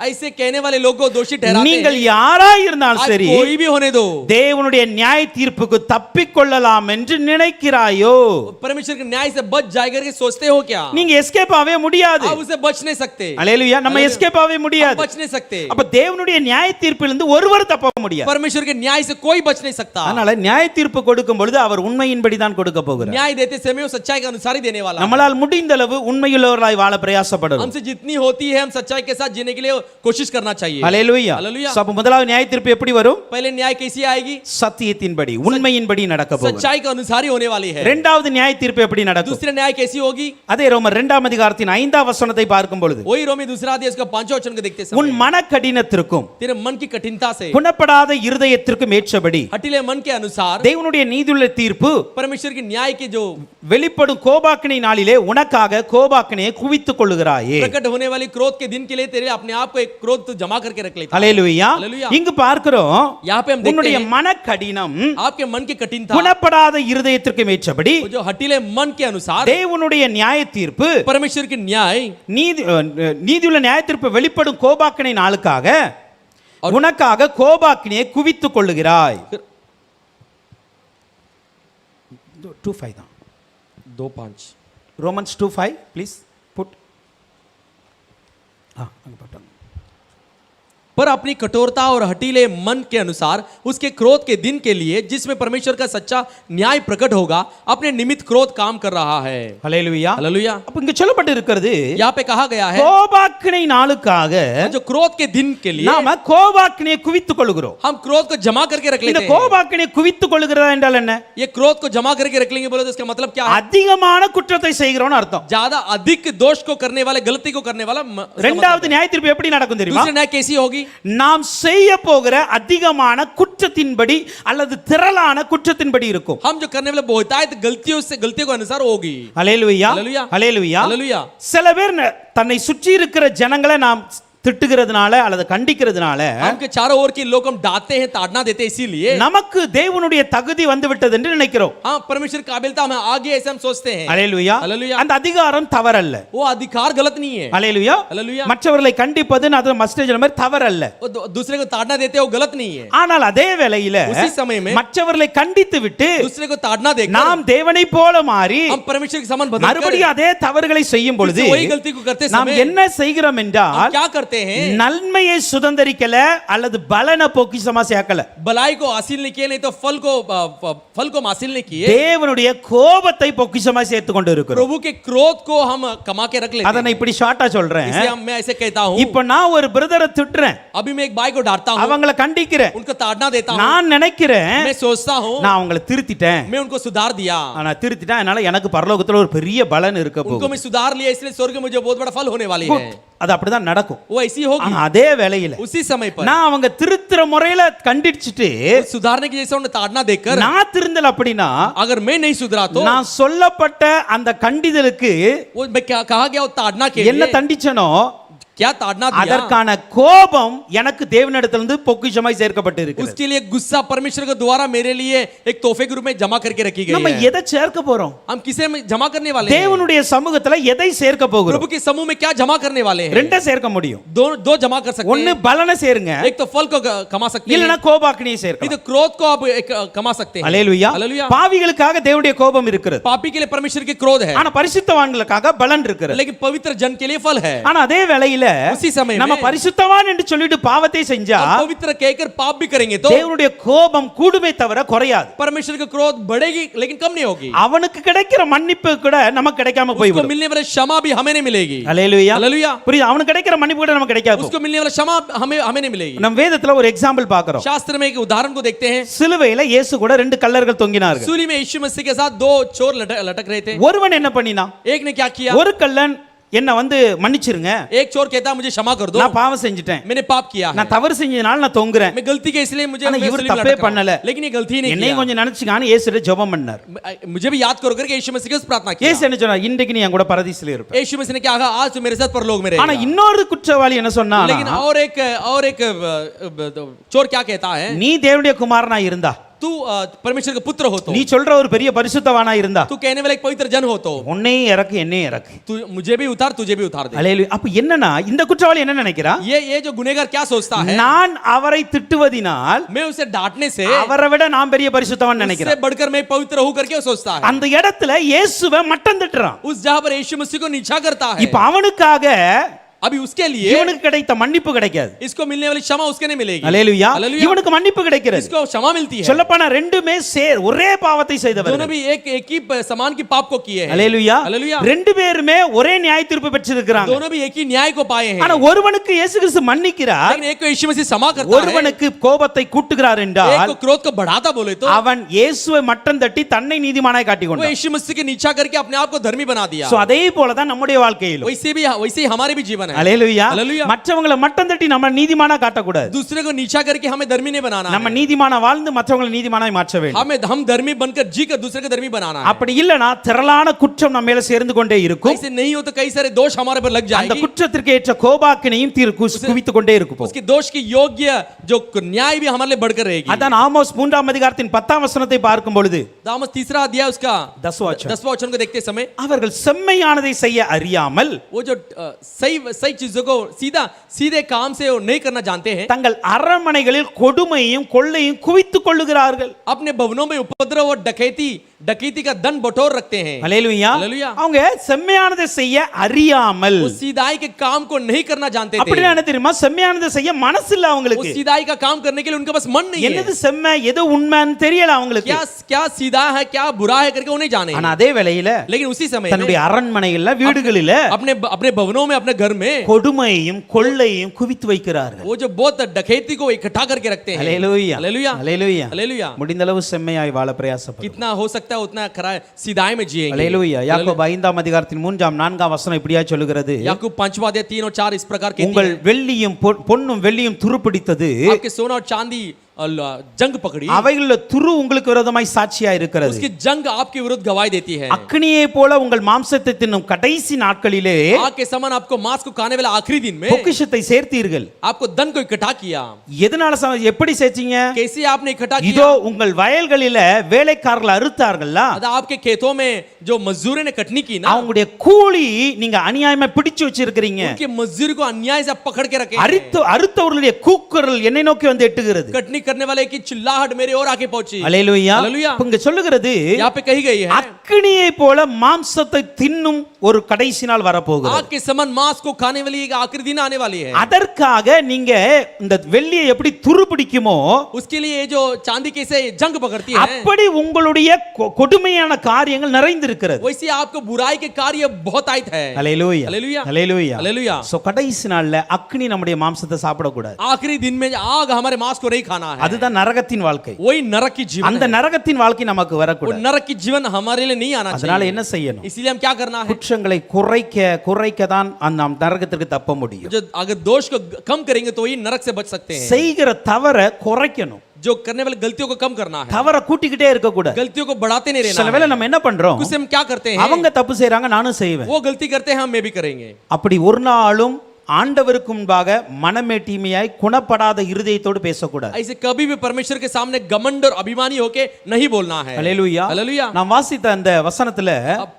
ऐसे कहने वाले लोगों को दोषी ठहराते நீங்கள் हैं. யாராய் இருந்தாலும் आज சரி, कोई भी होने दो, தேவனுடைய நியாய தீர்ப்புக்கு தப்பிக்கொள்ளலாம் என்று நினைக்கிறாயோ? परमेश्वर के न्याय से बच जाएगा करके सोचते हो क्या? நீங்க எஸ்கேப் ஆவே முடியாது. आप उसे बच नहीं सकते. அல்லேலூயா. நம்ம எஸ்கேப் ஆவே முடியாது. बच नहीं सकते. அப்ப தேவனுடைய நியாய தீர்ப்பிலிருந்து ஒருவர் தப்ப முடியாது. परमेश्वर के न्याय से कोई बच नहीं सकता. அதனால நியாய தீர்ப்பு கொடுக்கும் பொழுது அவர் உண்மையின்படி தான் கொடுக்க போகிறார். न्याय देते समय वो सच्चाई के अनुसार ही देने वाला है. நம்மால் முடிந்த அளவு உண்மையுள்ளவர்களாய் வாழ பிரயாசப்படணும். हमसे जितनी होती है हम सच्चाई के साथ जीने के लिए कोशिश करना चाहिए. அல்லேலூயா. हालेलुया. அப்ப முதலாவது நியாய தீர்ப்பு எப்படி வரும்? पहले न्याय कैसी आएगी? சத்தியத்தின்படி, உண்மையின்படி நடக்க போகுது. सच्चाई के अनुसार ही होने वाली है. இரண்டாவது நியாய தீர்ப்பு எப்படி நடக்கும்? दूसरे न्याय कैसी होगी? அதே ரோமர் 2ஆம் அதிகாரத்தின் 5ஆம் வசனத்தை பார்க்கும் பொழுது, वही रोमी दूसरा अध्याय इसका 5वां वचन को देखते உன் समय, மன கடினத்திற்கும் तेरे मन की कठिनता से, குணப்படாத இருதயத்திற்கும் ஏற்றபடி हठीले मन के अनुसार தேவனுடைய நீதியுள்ள தீர்ப்பு परमेश्वर की न्याय की जो வெளிப்படும் கோபாக்கினை நாளிலே உனக்காக கோபாக்கினையை குவித்துக் கொள்ளுகிறாயே. प्रकट होने वाली क्रोध के दिन के लिए तेरे अपने आप को एक क्रोध तो जमा करके रख लेता है. அல்லேலூயா. அல்லேலூயா. இங்கு பார்க்கிறோம், यहाँ पे हम देखते உன்னுடைய हैं மன கடினம் आपके मन की कठिनता, குணப்படாத இருதயத்திற்கும் ஏற்றபடி वो जो हठीले मन के अनुसार தேவனுடைய நியாய தீர்ப்பு, परमेश्वर की न्याय, நீதியுள்ள நியாய தீர்ப்பு வெளிப்படும் கோபாக்கினை நாளுக்காக உனக்காக கோபாக்கினையை குவித்துக் கொள்ளுகிறாய். 2:5 தான். 2:5 Romans 2:5 please put. அங்க போட்டாங்க. पर अपनी कठोरता और हठीले मन के अनुसार उसके क्रोध के दिन के लिए जिसमें परमेश्वर का सच्चा न्याय प्रकट होगा अपने निमित्त क्रोध काम कर रहा है. ஹல்லேலூயா. हालेलुया. அப்ப இங்க சொல்லப்பட்டு இருக்கிறது, यहाँ पे कहा गया है கோபாக்கினை நாளுக்காக जो क्रोध के दिन के लिए நாம கோபாக்கினையை குவித்துக் கொள்கிறோம். हम क्रोध को जमा करके रख இந்த लेते हैं. கோபாக்கினை குவித்துக் கொள்கிறதா என்றால் என்ன? ये क्रोध को जमा करके रख लेंगे बोले तो इसका मतलब क्या है? அதிகமான குற்றத்தை செய்கிறோம்னு அர்த்தம். ज्यादा अधिक दोष को करने वाले, गलती को करने वाला. இரண்டாவது நியாய தீர்ப்பு எப்படி நடக்கும் தெரியுமா? दूसरी न्याय कैसी होगी? நாம் செய்ய போகிற அதிகமான குற்றத்தின்படி அல்லது திரளான குற்றத்தின்படி இருக்கும். हम जो करने वाले बहुतायत गलतियों से, गलतियों के अनुसार होगी. ஹல்லேலூயா. ஹல்லேலூயா. ஹல்லேலூயா. हालेलुया. சில பேர் தன்னை சுற்றி இருக்கிற ஜனங்களை நாம் திட்டுகிறதுனால அல்லது கண்டிக்கிறதுனால हमके चारों ओर के लोग हम डांटते हैं, ताड़ना देते हैं, इसीलिए நமக்கு தேவனுடைய தகுதி வந்து விட்டது என்று நினைக்கிறோம். हाँ, परमेश्वर की काबिलियत हमें आगे ऐसे हम सोचते हैं. ஹல்லேலூயா. हालेलुया. அந்த அதிகாரம் தவறல்ல. वो अधिकार गलत नहीं है. ஹல்லேலூயா. हालेलुया. மற்றவர்களை கண்டிப்பதுன்னு அது மஸ்டேஜ் மாதிரி தவறல்ல. वो दूसरे को ताड़ना देते हैं, वो गलत नहीं है. ஆனால் அதே வேளையில उसी समय में மற்றவர்களை கண்டித்து விட்டு दूसरे को ताड़ना देकर நாம் தேவனை போல மாறி हम परमेश्वर के समान बदल மறுபடியும் அதே தவறுகளை செய்யும் பொழுது फिर से वही गलती को करते நாம் समय என்ன செய்கிறோம் என்றால் हम क्या करते हैं? நன்மையை சுதந்தரிக்கல அல்லது பலனை பொக்கிஷமா சேர்க்கல. भलाई को हासिल नहीं किए, नहीं तो फल को हम हासिल नहीं किए. தேவனுடைய கோபத்தை பொக்கிஷமா சேர்த்து கொண்டு இருக்கிறோம். प्रभु के क्रोध को हम कमा के रख लेते அத நான் हैं. இப்படி ஷார்ட்டா சொல்றேன். इसलिए मैं ऐसे कहता हूँ, இப்ப நான் ஒரு பிரதரை திட்டுறேன், अभी मैं एक भाई को डांटता हूँ, அவங்கள கண்டிக்கிறேன், उनको ताड़ना देता हूँ, நான் நினைக்கிறேன் मैं सोचता हूँ நான் அவங்கள திருத்திட்டேன், मैं उनको सुधार दिया, ஆனா திருத்திட்டேன், அதனால எனக்கு பரலோகத்துல ஒரு பெரிய பலன் இருக்க उनको போகுது. मैं सुधार लिया, इसलिए स्वर्ग में मुझे बहुत बड़ा फल होने वाली है. அது அப்படிதான் நடக்கும். वो ऐसी होगी. ஆனா அதே வேளையில उसी समय पर நான் அவங்க திருத்துற முறையில கண்டிச்சிட்டு सुधारने की जैसे उन्हें ताड़ना देकर நான் திருந்தல அப்படின்னா अगर मैं नहीं सुधरा तो நான் சொல்லப்பட்ட அந்த கண்டிதலுக்கு वो मैं क्या कहा गया, वो ताड़ना के என்ன लिए தண்டிச்சனோ क्या ताड़ना दिया, அதற்கான கோபம் எனக்கு தேவனிடத்திலிருந்து பொக்கிஷமாய் சேர்க்கப்பட்டு இருக்கிறது. उसके लिए गुस्सा परमेश्वर के द्वारा मेरे लिए एक तोहफे के रूप में जमा करके रखी गई நம்ம है। எதை சேர்க்க போறோம்? हम किसे में जमा करने वाले हैं? தேவனுடைய சமூகத்துல எதை சேர்க்க போகிறோம்? प्रभु के समूह में क्या जमा करने वाले हैं? ரெண்டை சேர்க்க முடியும். दो जमा कर सकते ஒன்னு हैं। பலனை சேருங்க, एक तो फल को कमा सकते हैं, இல்லனா கோபாக்கினியை नहीं சேர்க்கலாம். तो क्रोध को आप एक कमा सकते हैं। அல்லேலூயா. हालेलुया। பாவிகளுக்காக தேவனுடைய கோபம் இருக்கிறது, पापी के लिए परमेश्वर की क्रोध है, ஆனா பரிசுத்தவான்களுக்காக பலன் இருக்கிறது. लेकिन पवित्र जन के लिए फल है। ஆனா அதே வேளையில उसी समय में நம்ம பரிசுத்தவான் என்று சொல்லிட்டு பாவத்தை செஞ்சா हम पवित्र कहकर पाप भी करेंगे तो தேவனுடைய கோபம் கூடுமே தவிர குறையாது. परमेश्वर की क्रोध बढ़ेगी लेकिन कम नहीं होगी। அவனுக்கு கிடைக்கிற மன்னிப்பு கூட நமக்கு கிடைக்காம उसको போய்விடும். मिलने वाला क्षमा भी हमें नहीं मिलेगी। அல்லேலூயா. हालेलुया। புரியுது? அவனுக்கு கிடைக்கிற மன்னிப்பு கூட நமக்கு கிடைக்காது. उसको मिलने वाला क्षमा हमें हमें नहीं मिलेगी। நம்ம வேதத்துல ஒரு எக்ஸாம்பிள் பார்க்கிறோம். शास्त्र में एक उदाहरण को देखते हैं। சிலுவையில இயேசு கூட ரெண்டு கல்லர்கள் தொங்கினார்கள். सूली में यीशु मसीह के साथ दो चोर लटक रहे थे। ஒருவன் என்ன பண்ணினான்? एक ने क्या किया? ஒரு கல்லன் என்ன வந்து மன்னிச்சிருங்க, एक चोर कहता मुझे क्षमा कर दो, நான் பாவம் செஞ்சிட்டேன், मैंने पाप किया है, நான் தவறு செஞ்சதுனால நான் தொங்குறேன், मैं गलती के इसलिए मुझे ஆனா मैं இவர் सूली में தப்பே लटक रहा हूं। பண்ணல, लेकिन ये गलती नहीं என்னையும் किया। கொஞ்சம் நினைச்சுக்கான்னு இயேசுட்ட ஜெபம் பண்ணார். मुझे भी याद करो करके यीशु मसीह के प्रार्थना किया। இயேசு என்ன சொன்னார்? இன்றைக்கு நீ என் கூட பரதீசில இருப்ப. यीशु मसीह ने क्या कहा? आज तू मेरे साथ परलोक में ஆனா रहेगा। இன்னொரு குற்றவாளி என்ன சொன்னா? लेकिन और एक चोर क्या कहता है? நீ தேவனுடைய குமாரனா இருந்தா, तू परमेश्वर का पुत्र हो तो, நீ சொல்ற ஒரு பெரிய பரிசுத்தவானா இருந்தா, तू कहने वाला एक पवित्र जन हो तो, உன்னையும் இறக்கு என்னையும் இறக்கு. तू मुझे भी उतार तुझे भी उतार दे। அல்லேலூயா. அப்ப என்னன்னா இந்த குற்றவாளி என்ன நினைக்கிறா? ये जो गुनहगार क्या सोचता है? நான் அவரை திட்டுவதினால் मैं उसे डांटने से அவரை விட நான் பெரிய பரிசுத்தவான் उससे நினைக்கிறேன். बढ़कर मैं पवित्र हूं करके वो सोचता है। அந்த இடத்துல இயேசுவை மட்டம் தட்டுறான். उस जहां पर यीशु मसीह को नीचा करता है, இப்ப அவனுக்காக अभी उसके लिए இவனுக்கு கிடைத்த மன்னிப்பு கிடைக்காது. इसको मिलने वाली क्षमा उसके नहीं मिलेगी। அல்லேலூயா. हालेलुया। இவனுக்கு மன்னிப்பு கிடைக்கிறது. इसको क्षमा मिलती है। சொல்லப்போனா ரெண்டுமே ஒரே பாவத்தை दोनों செய்தவர்கள். भी एक ही समान की पाप को किए हैं। அல்லேலூயா. हालेलुया। ரெண்டு பேருமே ஒரே நியாய தீர்ப்பு பெற்றிருக்கிறாங்க. दोनों भी एक ही न्याय को पाए हैं। ஆனா ஒருவனுக்கு இயேசு கிறிஸ்து மன்னிக்கிறார், लेकिन एक को यीशु मसीह क्षमा करता है, ஒருவனுக்கு கோபத்தை கூட்டுகிறார் एक என்றால் को क्रोध को बढ़ाता बोले तो அவன் இயேசுவை மட்டம் தட்டி தன்னை நீதிமானாய் वो காட்டிக்கொண்டான். यीशु मसीह के नीचा करके अपने आप को धर्मी बना दिया। சோ அதே போல தான் நம்முடைய வாழ்க்கையிலும். वैसे ही हमारे भी जीवन है। அல்லேலூயா. हालेलुया। மற்றவங்களை மட்டம் தட்டி நம்ம நீதிமானா காட்டக்கூடாது. दूसरे को नीचा करके हमें धर्मी नहीं बनाना நம்ம है। நீதிமானா வாழ்ந்து மற்றவங்களை நீதிமானாய் மாற்ற வேண்டும். हम धर्मी बनकर जी कर दूसरे को धर्मी बनाना है। அப்படி இல்லனா திரளான குற்றம் நம்ம மேல சேர்ந்து கொண்டே இருக்கும். ऐसे नहीं हो तो कई सारे दोष हमारे पर लग அந்த जाएगी। குற்றத்திற்கு ஏற்ற கோபாக்கினையும் குவித்துக் கொண்டே இருக்கும். उसके दोष की योग्य जो न्याय भी हमारे लिए बढ़कर रहेगी। அதான் ஆமோஸ் 3ஆம் அதிகாரத்தின் 10ஆம் வசனத்தை பார்க்கும் பொழுது दामोस 3 अध्याय उसका 10वां वचन, 10वां वचन को देखते समय அவர்கள் செம்மையானதை செய்ய அறியாமல் वो जो सही चीजों को सीधे काम से वो नहीं करना जानते हैं, தங்கள் அரண்மனைகளில் கொடுமையும் கொள்ளையும் குவித்துக் கொள்ளுகிறார்கள். अपने भवनों में उपद्रव और डकैती का धन बटोर रखते हैं। அல்லேலூயா. हालेलुया। அவங்க செம்மையானதை செய்ய அறியாமல், वो सीधाई के काम को नहीं करना जानते थे। அப்படினா என்ன தெரியுமா? செம்மையானதை செய்ய மனசு இல்ல वो அவங்களுக்கு. सीधाई का काम करने के लिए उनके पास मन नहीं है। என்னது செம்மை எது உண்மைன்னு தெரியல அவங்களுக்கு. क्या सीधा है क्या बुरा है करके वो नहीं जाने। ஆனா அதே வேளையில लेकिन उसी समय தன்னுடைய அரண்மனைகள்ல வீடுகளில अपने भवनों में अपने घर में கொடுமையும் கொள்ளையும் குவித்து வைக்கிறார்கள். वो जो बहुत डकैती को इकट्ठा करके रखते हैं। அல்லேலூயா. हालेलुया। அல்லேலூயா. हालेलुया। முடிந்த அளவு செம்மையாய் வாழ பிரயாசப்படும். कितना हो सकता है उतना खरा सीधाई में जिएंगे। அல்லேலூயா. யாக்கோபு 5ஆம் அதிகாரத்தின் 3ஆம் 4ஆம் வசனம் இப்படியா சொல்லுகிறது, याकूब 5वां अध्याय 3 और 4 इस प्रकार कहती உங்கள் है, வெள்ளியும் பொன்னும் வெள்ளியும் துருப்பிடித்தது, आपके सोना और चांदी जंग पकड़ी, அவைகள துரு உங்களுக்கு விரோதமாய் சாட்சியா இருக்கிறது. उसकी जंग आपके विरुद्ध गवाही देती है। அக்கினியை போல உங்கள் மாம்சத்தை தின்னும் கடைசி நாட்களிலே आग के समान आपको मांस को खाने वाले आखिरी दिन में பொக்கிஷத்தை சேர்த்தீர்கள். आपको धन को इकट्ठा किया। எதனால எப்படி சேர்த்தீங்க? कैसे आपने इकट्ठा இதோ किया? உங்கள் வயல்களில வேலைக்காரர்கள் அறுத்தார்களா, आपके खेतों में जो मजदूरों ने कटनी की ना, அவங்களுடைய கூலி நீங்க அநியாயமா பிடிச்சு வச்சிருக்கீங்க. उनके मजदूर को अन्याय से पकड़ के रखे। அறுத்தவர்களுடைய கூக்குரல் என்னை நோக்கி வந்து எட்டுகிறது. कटनी करने वाले की चिल्लाहट मेरे और आके पहुंची। அல்லேலூயா. हालेलुया। இங்க சொல்லுகிறது, यहाँ पे कही गई है, அக்கினியை போல மாம்சத்தை தின்னும் ஒரு கடைசி நாள் வரப்போகிறது. आग के समान मांस को खाने वाली एक आखिरी दिन आने वाली है। அதற்காக நீங்க இந்த வெள்ளியை எப்படி துரு பிடிக்குமோ, उसके लिए ये जो चांदी कैसे जंग पकड़ती है, அப்படி உங்களுடைய கொடுமையான காரியங்கள் நிறைந்திருக்கிறது. वैसे आपको बुराई के कार्य बहुत आयत है। அல்லேலூயா. हालेलुया। அல்லேலூயா. हालेलुया। சோ கடைசி நாள்ல அக்கினி நம்முடைய மாம்சத்தை சாப்பிட கூடாது. आखिरी दिन में आग हमारे मांस को नहीं खाना है। அதுதான் நரகத்தின் வாழ்க்கை. वही नरक की जीवन அந்த है। நரகத்தின் வாழ்க்கை நமக்கு वो வரக்கூடாது. नरक की जीवन हमारे लिए नहीं आना அதனால चाहिए। என்ன செய்யணும்? इसीलिए हम क्या करना है? குற்றங்களை குறைக்க தான் நாம் நரகத்திற்கு தப்ப முடியும். जो अगर दोष को कम करेंगे तो ही नरक से बच सकते हैं। செய்கிற தவற குறைக்கணும். जो करने वाले गलतियों को कम करना है, தவற கூட்டிக்கிட்டே இருக்க கூடாது. गलतियों को बढ़ाते नहीं சில रहना வேளை है। நம்ம என்ன பண்றோம்? कुछ हम क्या करते हैं, அவங்க தப்பு செய்றாங்க, நானும் செய்வேன். वो गलती करते हैं हम मैं भी करेंगे। அப்படி ஒரு நாளும் ஆண்டவருக்கு முன்பாக மனமேட்டிமையாய் குணப்படாத இருதயத்தோடு பேசக்கூடாது. ऐसे कभी भी परमेश्वर के सामने घमंड और अभिमानी होके नहीं बोलना है. அல்லேலூயா. हालेलुया. நாம் வாசித்த அந்த வசனத்துல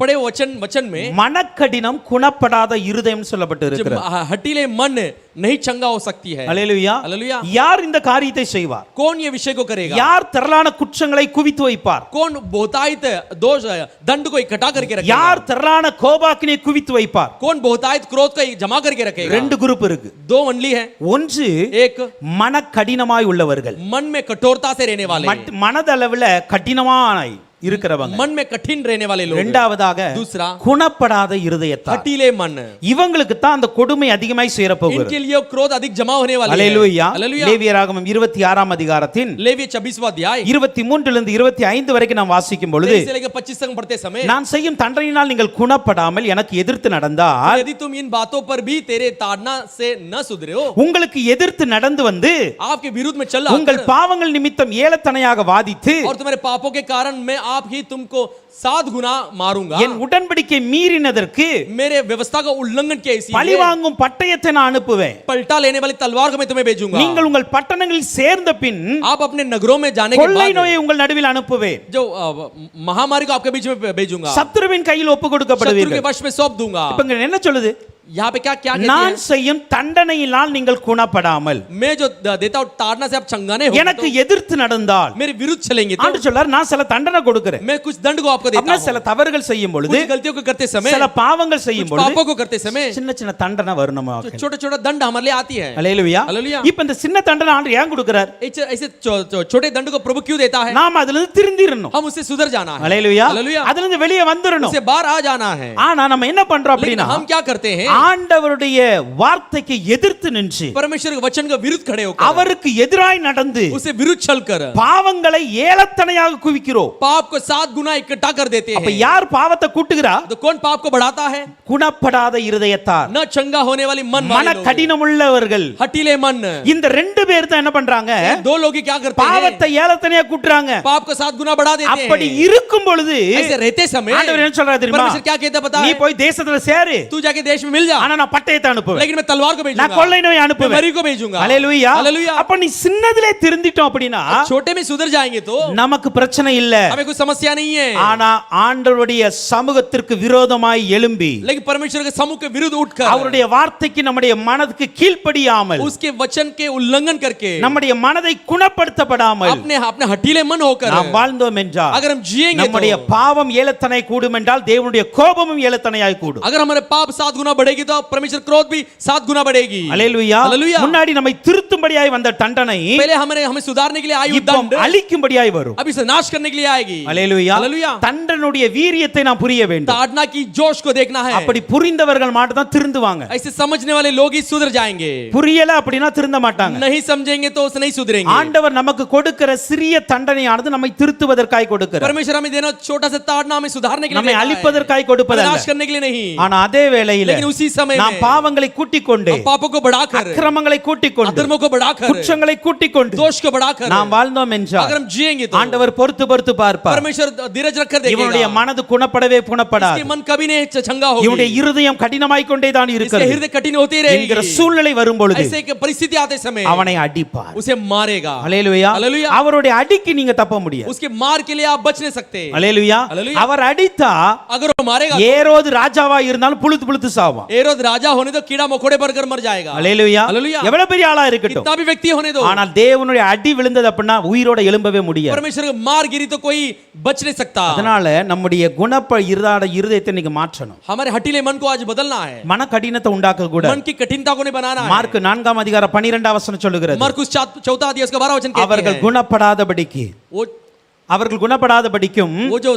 पढ़े वचन में மனக்கடினம் குணப்படாத இருதயம் சொல்லப்பட்டு இருக்கிறது. हटीले मन नहीं चंगा हो सकती है. அல்லேலூயா. हालेलुया. யார் இந்த காரியத்தை செய்வார்? कौन ये विषय को करेगा? யார் திரளான குற்றங்களை குவித்து வைப்பார்? कौन बहुतायत दोष दंड को इकट्ठा करके रखेगा? யார் திரளான கோபாக்கினை குவித்து வைப்பார்? कौन बहुतायत क्रोध को जमा करके रखेगा? ரெண்டு குரூப் இருக்கு. दो मंडली है. ஒன்று एक மனக்கடினமாய் உள்ளவர்கள், मन में कठोरता से रहने वाले, மனதளவுல கடினமாய் இருக்கிறவங்க. मन में कठिन रहने वाले लोग. இரண்டாவதாக दूसरा குணப்படாத இருதயத்தார். हटीले मन. இவங்களுக்கு தான் அந்த கொடுமை அதிகமாய் சேர போகிறது. इनके लिए क्रोध अधिक जमा होने वाला है. அல்லேலூயா. हालेलुया. லேவியராகமம் 26ஆம் அதிகாரத்தின் लेविय 26वां अध्याय 23 லிருந்து 25 வரைக்கும் நாம் வாசிக்கும் பொழுது, 23 से लेकर 25 तक पढ़ते समय, நான் செய்யும் தண்டனையினால் நீங்கள் குணப்படாமல் எனக்கு எதிர்த்து நடந்தால், यदि तुम इन बातों पर भी तेरे ताड़ना से न सुधरे हो, உங்களுக்கு எதிர்த்து நடந்து வந்து आपके विरुद्ध में चल உங்கள் பாவங்கள் நிமித்தம் ஏலத்தனையாக வாதித்து और तुम्हारे पापों के कारण मैं आप ही तुमको 7 गुना मारूंगा, என் உடன்படிக்கை மீறினதற்கு मेरे व्यवस्था का उल्लंघन किया इसी பழி வாங்கும் பட்டயத்தை நான் அனுப்புவேன். पलटा लेने वाली तलवार को मैं तुम्हें भेजूंगा. நீங்கள் உங்கள் பட்டணங்களில் சேர்ந்த பின் आप अपने नगरों में जाने के கொள்ளை बाद நோயை உங்கள் நடுவில் அனுப்புவேன். जो महामारी को आपके बीच में भेजूंगा, சத்துருவின் கையில் ஒப்பு शत्रु के கொடுக்கப்படுவீர்கள். वश में सौंप दूंगा. இப்ப இங்க என்ன சொல்லுது? यहाँ पे क्या क्या कहती நான் है? செய்யும் தண்டனையினால் நீங்கள் குணப்படாமல் मैं जो देता हूँ ताड़ना से आप चंगा नहीं होगे எனக்கு तो எதிர்த்து நடந்தால், मेरे विरुद्ध चलेंगे तो ஆண்டு சொல்றார், நான் சில தண்டனை கொடுக்கிறேன். मैं कुछ दंड को आपको देता அப்படின்னா हूँ. சில தவறுகள் செய்யும் பொழுது, कुछ गलतियों को करते समय, சில பாவங்கள் செய்யும் कुछ பொழுது पापों को करते समय சின்ன சின்ன தண்டனை வரும் நம்ம வாழ்க்கையில. छोटा छोटा दंड हमारे लिए आती है. அல்லேலூயா. हालेलुया. இப்ப இந்த சின்ன தண்டனை ஆண்டு ஏன் கொடுக்கிறார்? ऐसे छोटे दंड को प्रभु क्यों देता है? நாம் அதுல இருந்து திருந்திரணும். हम उससे सुधर जाना है. அல்லேலூயா. हालेलुया. அதுல இருந்து வெளியே வந்துறணும். उससे बाहर आ जाना है. ஆனா நம்ம என்ன பண்றோம் लेकिन அப்படின்னா, हम क्या करते हैं? ஆண்டவருடைய வார்த்தைக்கு எதிர்த்து நின்று परमेश्वर के वचन का विरुद्ध खड़े होकर, அவருக்கு எதிராய் நடந்து उससे विरुद्ध चलकर பாவங்களை ஏலத்தனையாக குவிக்கிறோம். पाप को 7 गुना इकट्ठा कर देते அப்ப हैं. யார் பாவத்தை கூட்டுகிறா? तो कौन पाप को बढ़ाता है? குணப்படாத இருதயத்தார், न चंगा होने वाली मन மன वाले लोग, கடினமுள்ளவர்கள். हटीले मन. இந்த ரெண்டு பேர் தான் என்ன பண்றாங்க? दो लोग ही क्या करते हैं? பாவத்தை ஏலத்தனையா கூட்டுறாங்க. पाप को 7 गुना बढ़ा देते அப்படி हैं. இருக்கும் பொழுது ऐसे रहते समय ஆண்டவர் என்ன சொல்றாரு தெரியுமா? परमेश्वर क्या कहता पता நீ है? போய் தேசத்துல சேரு, तू जाके देश में मिल जा, ஆனா நான் பட்டயத்தை அனுப்புவேன், लेकिन मैं तलवार को நான் भेजूंगा, கொள்ளை நோயை मैं அனுப்புவேன். मरी को भेजूंगा. அல்லேலூயா. हालेलुया. அப்ப நீ சின்னதிலே திருந்திட்டோம் அப்படின்னா छोटे में सुधर जाएंगे तो நமக்கு பிரச்சனை இல்ல. हमें कोई समस्या नहीं है. ஆனா ஆண்டவருடைய சமூகத்திற்கு விரோதமாய் எழும்பி लेकिन परमेश्वर के समूह के विरुद्ध उठकर, அவருடைய வார்த்தைக்கு நம்முடைய மனதுக்கு கீழ்ப்படியாமல், उसके वचन के उल्लंघन करके, நம்முடைய மனதை குணப்படுத்தப்படாமல் अपने अपने हटीले मन होकर நாம் வாழ்ந்தோம் என்றால், अगर हम जिएंगे நம்முடைய तो, பாவம் ஏலத்தனை கூடும் என்றால் தேவனுடைய கோபமும் ஏலத்தனையாய் கூடும். अगर हमारे पाप 7 गुना बढ़ेगी तो परमेश्वर क्रोध भी 7 गुना बढ़ेगी. அல்லேலூயா. हालेलुया. முன்னாடி நம்மை திருத்தும்படியாய் வந்த தண்டனை पहले हमें सुधारने के लिए आई இப்போ दंड அழிக்கும்படியாய் வரும். अभी से नाश करने के लिए आएगी. அல்லேலூயா. हालेलुया. தண்டனுடைய வீரியத்தை நாம் புரிய வேண்டும். ताड़ना की जोश को देखना है. அப்படி புரிந்தவர்கள் மட்டும் தான் திருந்துவாங்க. ऐसे समझने वाले लोग ही सुधर जाएंगे. புரியல அப்படினா திருந்த மாட்டாங்க. नहीं समझेंगे तो उसे नहीं सुधरेंगे. ஆண்டவர் நமக்கு கொடுக்கிற சிறிய தண்டனையானது நம்மை திருத்துவதற்காய் கொடுக்கிறார். परमेश्वर हमें देना छोटा सा ताड़ना हमें सुधारने के लिए நம்மை देता है. அழிப்பதற்காய் கொடுப்பதல்ல. नाश करने के लिए नहीं. ஆனா அதே வேளையில लेकिन उसी समय நாம் में பாவங்களை கூட்டிக் கொண்டு, हम पापों को बढ़ाकर, அக்கிரமங்களை கூட்டிக் கொண்டு, अधर्मों को बढ़ाकर, குற்றங்களை கூட்டிக் கொண்டு दोष को बढ़ाकर நாம் வாழ்ந்தோம் என்றால் अगर हम जिएंगे तो ஆண்டவர் பொறுத்து பொறுத்து பார்ப்பார். परमेश्वर धीरज रखकर இவனுடைய देखेगा. மனது குணப்படவே குணப்படாது. इसके मन कभी नहीं चंगा होगी. இவனுடைய இருதயம் கடினமாய் கொண்டே தான் इसके இருக்கிறது हृदय कठिन होती என்கிற रहेगी. சூழ்நிலை வரும் பொழுது ऐसे एक परिस्थिति आते समय அவனை அடிப்பார். उसे मारेगा. அல்லேலூயா. हालेलुया. அவருடைய அடிக்கு நீங்க தப்ப முடியாது. उसके मार के लिए आप बच नहीं सकते. அல்லேலூயா. हालेलुया. அவர் அடித்தா अगर वो मारेगा, ஏரோது ராஜாவா இருந்தாலும் புழுத்து புழுத்து சாவான். एरोद राजा होने तो कीड़ा मकोड़े पर मर जाएगा. அல்லேலூயா. हालेलुया. எவ்வளவு பெரிய ஆளா இருக்கட்டும், कितना भी व्यक्ति होने दो, ஆனால் தேவனுடைய அடி விழுந்தது அப்படின்னா உயிரோட எழும்பவே முடியாது. परमेश्वर का मार गिरी तो कोई बच नहीं सकता. அதனால நம்முடைய இருதயத்தை நீங்க மாற்றணும். हमारे हटीले मन को आज बदलना है. மன கடினத்தை உண்டாக்க கூட मन की कठिनता को नहीं बनाना है. மார்க் 4ஆம் அதிகாரம் 12ஆம் வசனம் சொல்லுகிறது, मरकुस 4 अध्याय उसका 12 वचन कहते அவர்கள் हैं, குணப்படாதபடிக்கு, அவர்கள் குணப்படாதபடிக்கும், वो जो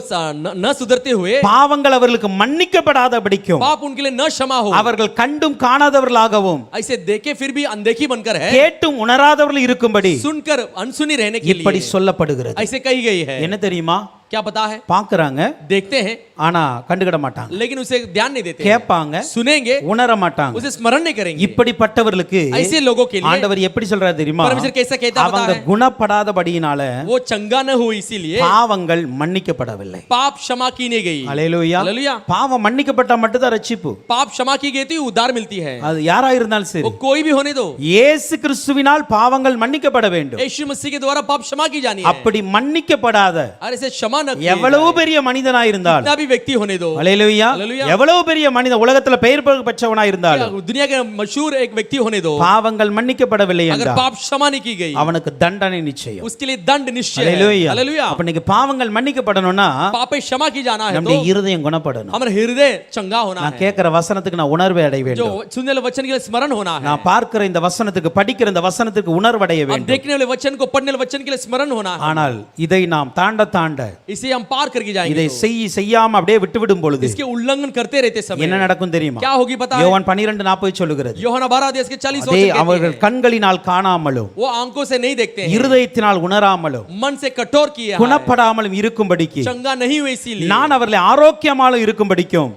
न सुधरते हुए, பாவங்கள் அவர்களுக்கு மன்னிக்கப்படாதபடிக்கும், पाप उनके लिए न क्षमा हो, அவர்கள் கண்டும் காணாதவர்களாகவும், ऐसे देखे फिर भी अनदेखी बनकर है, கேட்டும் உணராதவர்கள் இருக்கும்படி सुनकर अनसुनी रहने के இப்படி लिए சொல்லப்படுகிறது. ऐसे कही गई है. என்ன தெரியுமா? क्या पता है? பார்க்கறாங்க, देखते हैं, ஆனா கண்டுக்கிட மாட்டாங்க, लेकिन उसे ध्यान नहीं देते, கேட்பாங்க, सुनेंगे, உணர மாட்டாங்க. उसे स्मरण नहीं करेंगे। இப்படிப்பட்டவர்களுக்கு ऐसे लोगों के लिए ஆண்டவர் எப்படி சொல்றாரு தெரியுமா? परमेश्वर कैसा कहता है அவங்க पता है? குணப்படாதபடியினால वो चंगा न हो इसीलिए பாவங்கள் மன்னிக்கப்படவில்லை. पाप क्षमा की नहीं गई। அல்லேலூயா. हालेलुया। பாவம் மன்னிக்கப்பட்டா மட்டும் தான் ரட்சிப்பு. पाप क्षमा की गई तो उद्धार मिलती है, அது யாரா இருந்தாலும் சரி. वो कोई भी होने दो। இயேசு கிறிஸ்துவினால் பாவங்கள் மன்னிக்கப்பட வேண்டும். यीशु मसीह के द्वारा पाप क्षमा की जानी है। அப்படி மன்னிக்கப்படாத अरे इसे क्षमा न किए எவ்வளவு பெரிய மனிதனா இருந்தால், कितना भी व्यक्ति होने दो, அல்லேலூயா, அல்லேலூயா, எவ்வளவு பெரிய மனிதன் உலகத்துல பெயர் பெற்றவனா இருந்தாலும் दुनिया के मशहूर एक व्यक्ति होने दो, பாவங்கள் மன்னிக்கப்படவில்லை अगर என்றால் पाप क्षमा नहीं की गई அவனுக்கு தண்டனை நிச்சயம். उसके लिए दंड निश्चय है। அல்லேலூயா. हालेलुया। அப்ப நீங்க பாவங்கள் மன்னிக்கப்படணும்னா पाप क्षमा की जाना है तो நம்முடைய இருதயம் குணப்படணும். हमारा हृदय चंगा होना நான் है, கேட்கிற வசனத்துக்கு நான் உணர்வை அடைய जो வேண்டும். सुनने वाले वचन के लिए स्मरण होना है, நான் பார்க்கிற இந்த வசனத்துக்கு, படிக்கிற இந்த வசனத்துக்கு உணர்வடைய हम வேண்டும். देखने वाले वचन को, पढ़ने वाले वचन के लिए स्मरण होना है। ஆனால் இதை நாம் தாண்ட தாண்ட, इसे हम पार करके जाएंगे இதை तो, செய்யாம அப்படியே விட்டுவிடும் பொழுது इसके उल्लंघन करते रहते समय என்ன நடக்கும் தெரியுமா? क्या होगी पता है? யோவான் 12:40 சொல்லுகிறது, யோவான் 12 के 40 அதே वचन कहते அவர்கள் हैं, கண்களினால் காணாமலும் वो आंखों से नहीं देखते हैं, இருதயத்தினால் உணராமலும் मन से कठोर किए हैं, குணப்படாமலும் இருக்கும்படிக்கு, चंगा नहीं हुए इसीलिए நான் அவர்களை ஆரோக்கியமாலும் இருக்கும்படிக்கும்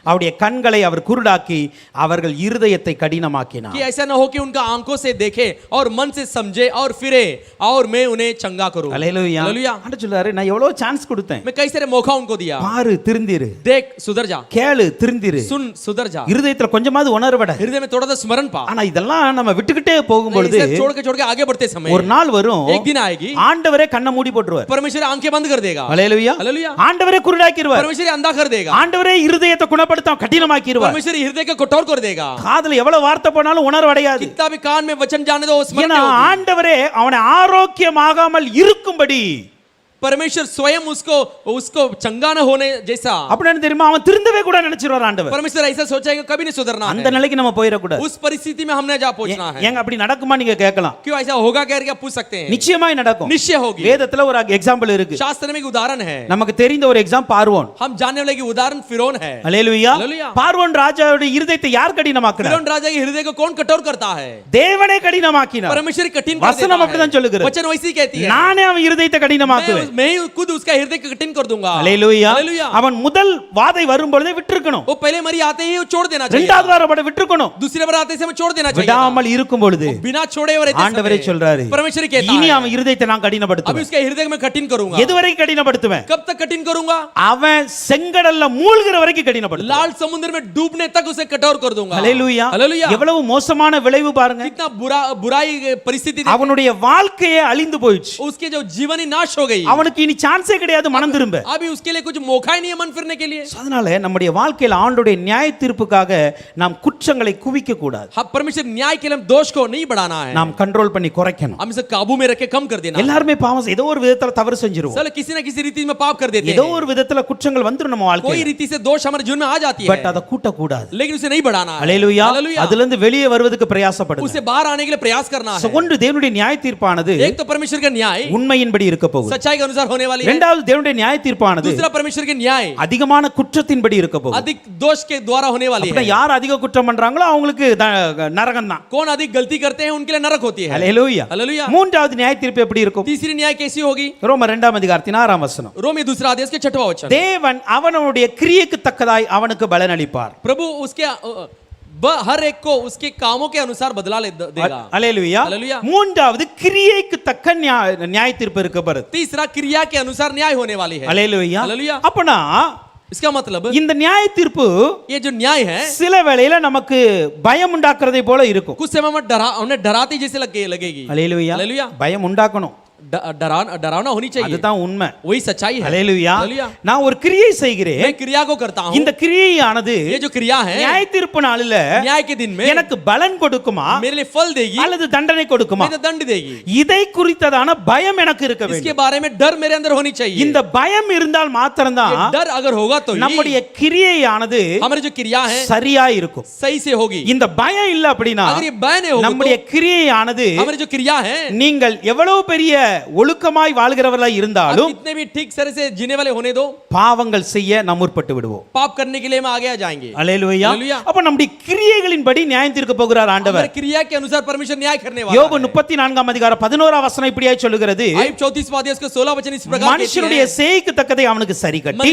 அவருடைய கண்களை அவர் குருடாக்கி அவர்கள் இருதயத்தை கடினமாக்கினார். कि ऐसा न हो कि उनका आंखों से देखे और मन से समझे और फिरे और मैं उन्हें चंगा करूं। அல்லேலூயா. हालेलुया। ஆண்டவர் சொல்றாரு, நான் எவ்வளவு சான்ஸ் கொடுத்தேன், मैं कई सारे मौका उनको दिया, பாரு திருந்திரு, देख सुधर जा, கேளு திருந்திரு, सुन सुधर जा, இருதயத்துல கொஞ்சமாவது உணர்வட. हृदय में थोड़ा सा स्मरण पा। ஆனா இதெல்லாம் நம்ம விட்டுக்கிட்டே போகும் பொழுது इसे छोड़ के आगे बढ़ते समय ஒரு நாள் வரும், एक दिन आएगी, ஆண்டவரே கண்ணை மூடி போட்டுருவார். परमेश्वर आंखें बंद कर देगा। அல்லேலூயா. हालेलुया। ஆண்டவரே குருடாக்கிடுவார். परमेश्वर अंधा कर देगा, ஆண்டவரே இருதயத்தை குணப்படுத்த கடினமாக்கிடுவார். परमेश्वर हृदय को कठोर कर देगा। காதுல எவ்வளவு வார்த்தை போனாலும் உணர்வடையாது. कितना भी कान में वचन जाने दो स्मरण ஏன்னா नहीं होगी। ஆண்டவரே அவனை ஆரோக்கியமாகாமல் இருக்கும்படி, परमेश्वर स्वयं उसको चंगा न होने जैसा, அப்படின்னு தெரியுமா, அவன் திருந்தவே கூட நினைச்சிருவார் ஆண்டவர். परमेश्वर ऐसा सोचेगा कभी नहीं सुधरना அந்த है, நிலைக்கு நம்ம போயிடக்கூடாது. उस परिस्थिति में हमने जा पहुंचना है। ஏங்க அப்படி நடக்குமா நீங்க கேட்கலாம். क्यों ऐसा होगा क्या पूछ सकते हैं? நிச்சயமாய் நடக்கும். निश्चय होगी। வேதத்துல ஒரு எக்ஸாம்பிள் இருக்கு. शास्त्र में एक उदाहरण है, நமக்கு தெரிந்த ஒரு எக்ஸாம் பார்வோன். हम जानने वाले की उदाहरण फिरौन है। அல்லேலூயா. हालेलुया। பார்வோன் ராஜாவுடைய இருதயத்தை யார் கடினமாக்குறார்? फिरौन राजा के हृदय को कौन कठोर करता है? தேவனே கடினமாக்கினார். परमेश्वर कठिन कर வசனம் देता அப்படிதான் है, சொல்லுகிறது. वचन वैसी कहती है, நானே அவன் இருதயத்தை கடினமாக்குவேன். मैं खुद उसका हृदय को कठिन कर दूंगा। அல்லேலூயா. हालेलुया। அவன் முதல் வாதை வரும் பொழுதே விட்டுருக்கணும். वो पहले मरी आते ही वो छोड़ देना चाहिए, இரண்டாவது வாரம் விட்டுருக்கணும். दूसरे बार आते समय छोड़ देना चाहिए, விடாமல் இருக்கும் பொழுது बिना छोड़े हुए रहते ஆண்டவரே समय சொல்றாரு, परमेश्वर कहता இனி है, அவன் இருதயத்தை நான் अभी கடினப்படுத்துவேன். उसके हृदय में कठिन करूंगा। எதுவரை கடினப்படுத்துவேன்? कब तक कठिन करूंगा? அவன் செங்கடல்ல மூழ்கிற வரைக்கும் கடினப்படுத்துவேன். लाल समुद्र में डूबने तक उसे कठोर कर दूंगा। அல்லேலூயா. हालेलुया। எவ்வளவு மோசமான விளைவு பாருங்க. कितना बुराई परिस्थिति थी। அவனுடைய வாழ்க்கையே அழிந்து போயிடுச்சு. उसके जो जीवन ही नाश हो गई, அவனுக்கு இனி சான்ஸே கிடையாது மனம் திரும்ப. अभी उसके लिए कुछ मौका ही नहीं है मन फिरने के लिए। அதனால நம்முடைய வாழ்க்கையில ஆண்டவருடைய நியாய தீர்ப்புக்காக நாம் குற்றங்களை குவிக்க கூடாது. हाँ, परमेश्वर न्याय के लिए हम दोष को नहीं बढ़ाना है, நாம் கண்ட்ரோல் பண்ணி குறைக்கணும். हम इसे काबू में रख के कम कर देना है। எல்லாருமே பாவம் ஏதோ ஒரு விதத்துல தவறு செஞ்சிருவோம். चलो किसी न किसी रीति में पाप कर देते ஏதோ हैं, ஒரு விதத்துல குற்றங்கள் வந்துரும் நம்ம कोई வாழ்க்கையில. रीति से दोष हमारे जीवन में आ जाती பட் है, அத கூட்ட கூடாது. लेकिन उसे नहीं बढ़ाना है। அல்லேலூயா. हालेलुया। அதுல இருந்து வெளியே வருவதற்கு பிரயாசப்படுங்க. उसे बाहर आने के लिए प्रयास करना है। ஒன்று தேவனுடைய நியாய தீர்ப்பானது एक तो परमेश्वर का न्याय உண்மையின்படி இருக்க போகுது. सच्चाई के अनुसार होने वाली है, இரண்டாவது தேவனுடைய நியாய தீர்ப்பானது दूसरा परमेश्वर के न्याय அதிகமான குற்றத்தின்படி இருக்க போகுது. अधिक दोष के द्वारा होने वाली அப்படின்னா है। யார் அதிக குற்றம் பண்றாங்களோ அவங்களுக்கு நரகம் தான். कौन अधिक गलती करते हैं उनके लिए नरक होती है। அல்லேலூயா. हालेलुया। மூன்றாவது நியாய தீர்ப்பு எப்படி இருக்கும்? तीसरी न्याय कैसी होगी? ரோமர் 2:6 रोमी दूसरा आदेश के 6वां वचन, தேவன் அவனுடைய கிரியைக்கு தக்கதாய் அவனுக்கு பலன் அளிப்பார். प्रभु उसके हर एक को उसके कामों के अनुसार बदला देगा। அல்லேலூயா. हालेलुया। மூன்றாவது கிரியைக்கு தக்க நியாய தீர்ப்பு இருக்க போகுது. तीसरा क्रिया के अनुसार न्याय होने वाली है। அல்லேலூயா. हालेलुया। அப்பனா इसका मतलब இந்த நியாய தீர்ப்பு ये जो न्याय है சில வேளையில நமக்கு பயம் உண்டாக்குறதை போல இருக்கும். कुछ समय में उन्हें डराती जैसे लगेगी। அல்லேலூயா. हालेलुया। பயம் உண்டாக்கணும். डरावना होनी चाहिए, அதுதான் உண்மை. वही सच्चाई है। அல்லேலூயா. हालेलुया। நான் ஒரு கிரியை செய்கிறேன். मैं क्रिया को करता हूं, இந்த கிரியையானது ये जो क्रिया है நியாய தீர்ப்பு நாளில न्याय के दिन में எனக்கு பலன் கொடுக்குமா मेरे लिए फल देगी, அல்லது தண்டனை கொடுக்குமா? नहीं तो दंड देगी। இதை குறித்ததான பயம் எனக்கு இருக்க इसके வேண்டும். बारे में डर मेरे अंदर होनी चाहिए। இந்த பயம் இருந்தால் மாத்திரம்தான் ये डर अगर होगा तो நம்முடைய கிரியையானது हमारी जो क्रिया है சரியா இருக்கும். सही से होगी। இந்த பயம் இல்ல அப்படினா अगर ये भय नहीं होगा நம்முடைய கிரியையானது हमारी जो क्रिया है நீங்கள் எவ்வளவு பெரிய ஒழுக்கமாய் வாழ்கிறவர்களாய் आप இருந்தாலும் कितने भी ठीक तरह से जीने वाले होने दो, பாவங்கள் செய்ய நாம் முற்பட்டு விடுவோம். पाप करने के लिए हम आगे आ जाएंगे. அல்லேலூயா. அல்லேலூயா. அப்ப நம்முடைய கிரியைகளின்படி நியாயம் தீர்க்க போகிறார் ஆண்டவர். हमारे क्रिया के अनुसार परमेश्वर न्याय करने वाला யோபு है. 34 அதிகாரம் 11 வசனம் இப்படியாய் சொல்லுகிறது, आयब 34 अध्याय उसका 16 वचन इस प्रकार कहती மனுஷனுடைய है, செய்கைக்கு தக்கதை அவனுக்கு சரி கட்டி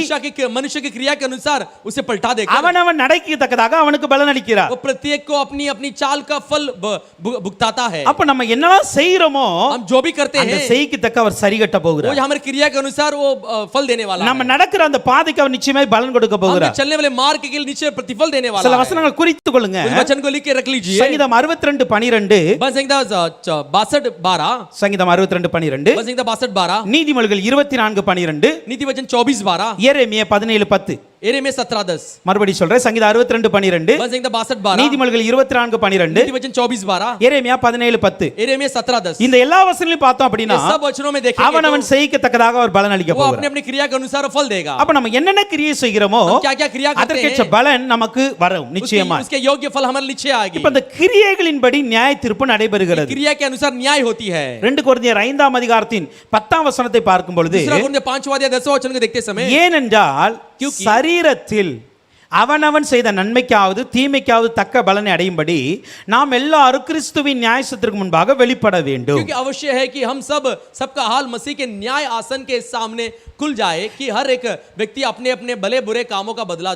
मनुष्य की क्रिया के अनुसार उसे पलटा देकर அவனவன் நடக்கைக்கு தக்கதாக அவனுக்கு பலன் அளிக்கிறார். वो प्रत्येक को अपनी अपनी चाल का फल भुगताता है. அப்ப நம்ம என்னெல்லாம் செய்யறோமோ हम जो भी करते அந்த हैं செய்கைக்கு தக்க அவர் சரி கட்ட वो போகிறார். हमारे क्रिया के अनुसार वो फल देने वाला நம்ம है. நடக்கிற அந்த பாதைக்கு அவர் நிச்சயமாய் பலன் கொடுக்க हमें போகிறார். चलने वाले मार्ग के लिए निश्चय प्रतिफल देने वाला சில है. வசனங்கள் குறித்துக் கொள்ளுங்க. उस वचन को लिख के रख लीजिए. சங்கீதம் 62:12, संहिता 62:12, சங்கீதம் 62:12, संहिता 62:12, நீதிமொழிகள் 24:12, नीति वचन 24:12, எரேமியா 17:10. एरेमिया 17:10, மறுபடியும் சொல்றேன், சங்கீதம் 62:12, संहिता 62:12, நீதிமொழிகள் 24:12, नीति वचन 24:12, எரேமியா 17:10. एरेमिया 17:10. இந்த எல்லா வசனங்களையும் பார்த்தோம் அப்படின்னா ये सब वचनों में देखेंगे அவனவன் செய்யத்தக்கதாக அவர் பலன் அளிக்க तो वो अपने போகிறார். अपने क्रिया के अनुसार फल देगा. அப்ப நம்ம என்னென்ன கிரியை செய்கிறோமோ क्या क्या क्रिया करते அதற்கேற்ற हैं பலன் நமக்கு வரும் நிச்சயமா. उसके योग्य फल हमारे नीचे आएगी. இப்ப இந்த கிரியைகளின்படி நியாய தீர்ப்பு நடைபெறுகிறது. क्रिया के अनुसार न्याय होती है. 2 கொரிந்தியர் 5 அதிகாரத்தின் 10 வசனத்தை பார்க்கும் பொழுது, दूसरा कुरिन्थियों 5वां अध्याय 10वां वचन को देखते समय, ஏனென்றால் क्योंकि சரீரத்தில் அவனவன் செய்த நன்மைக்காவது தீமைக்காவது தக்க பலனை அடையும்படி நாம் எல்லாரும் கிறிஸ்துவின் நியாயத்திற்கு முன்பாக வெளிப்பட வேண்டும். क्योंकि अवश्य है कि हम सबका हाल मसीह के न्याय आसन के सामने खुल जाए कि हर एक व्यक्ति अपने अपने भले बुरे कामों का बदला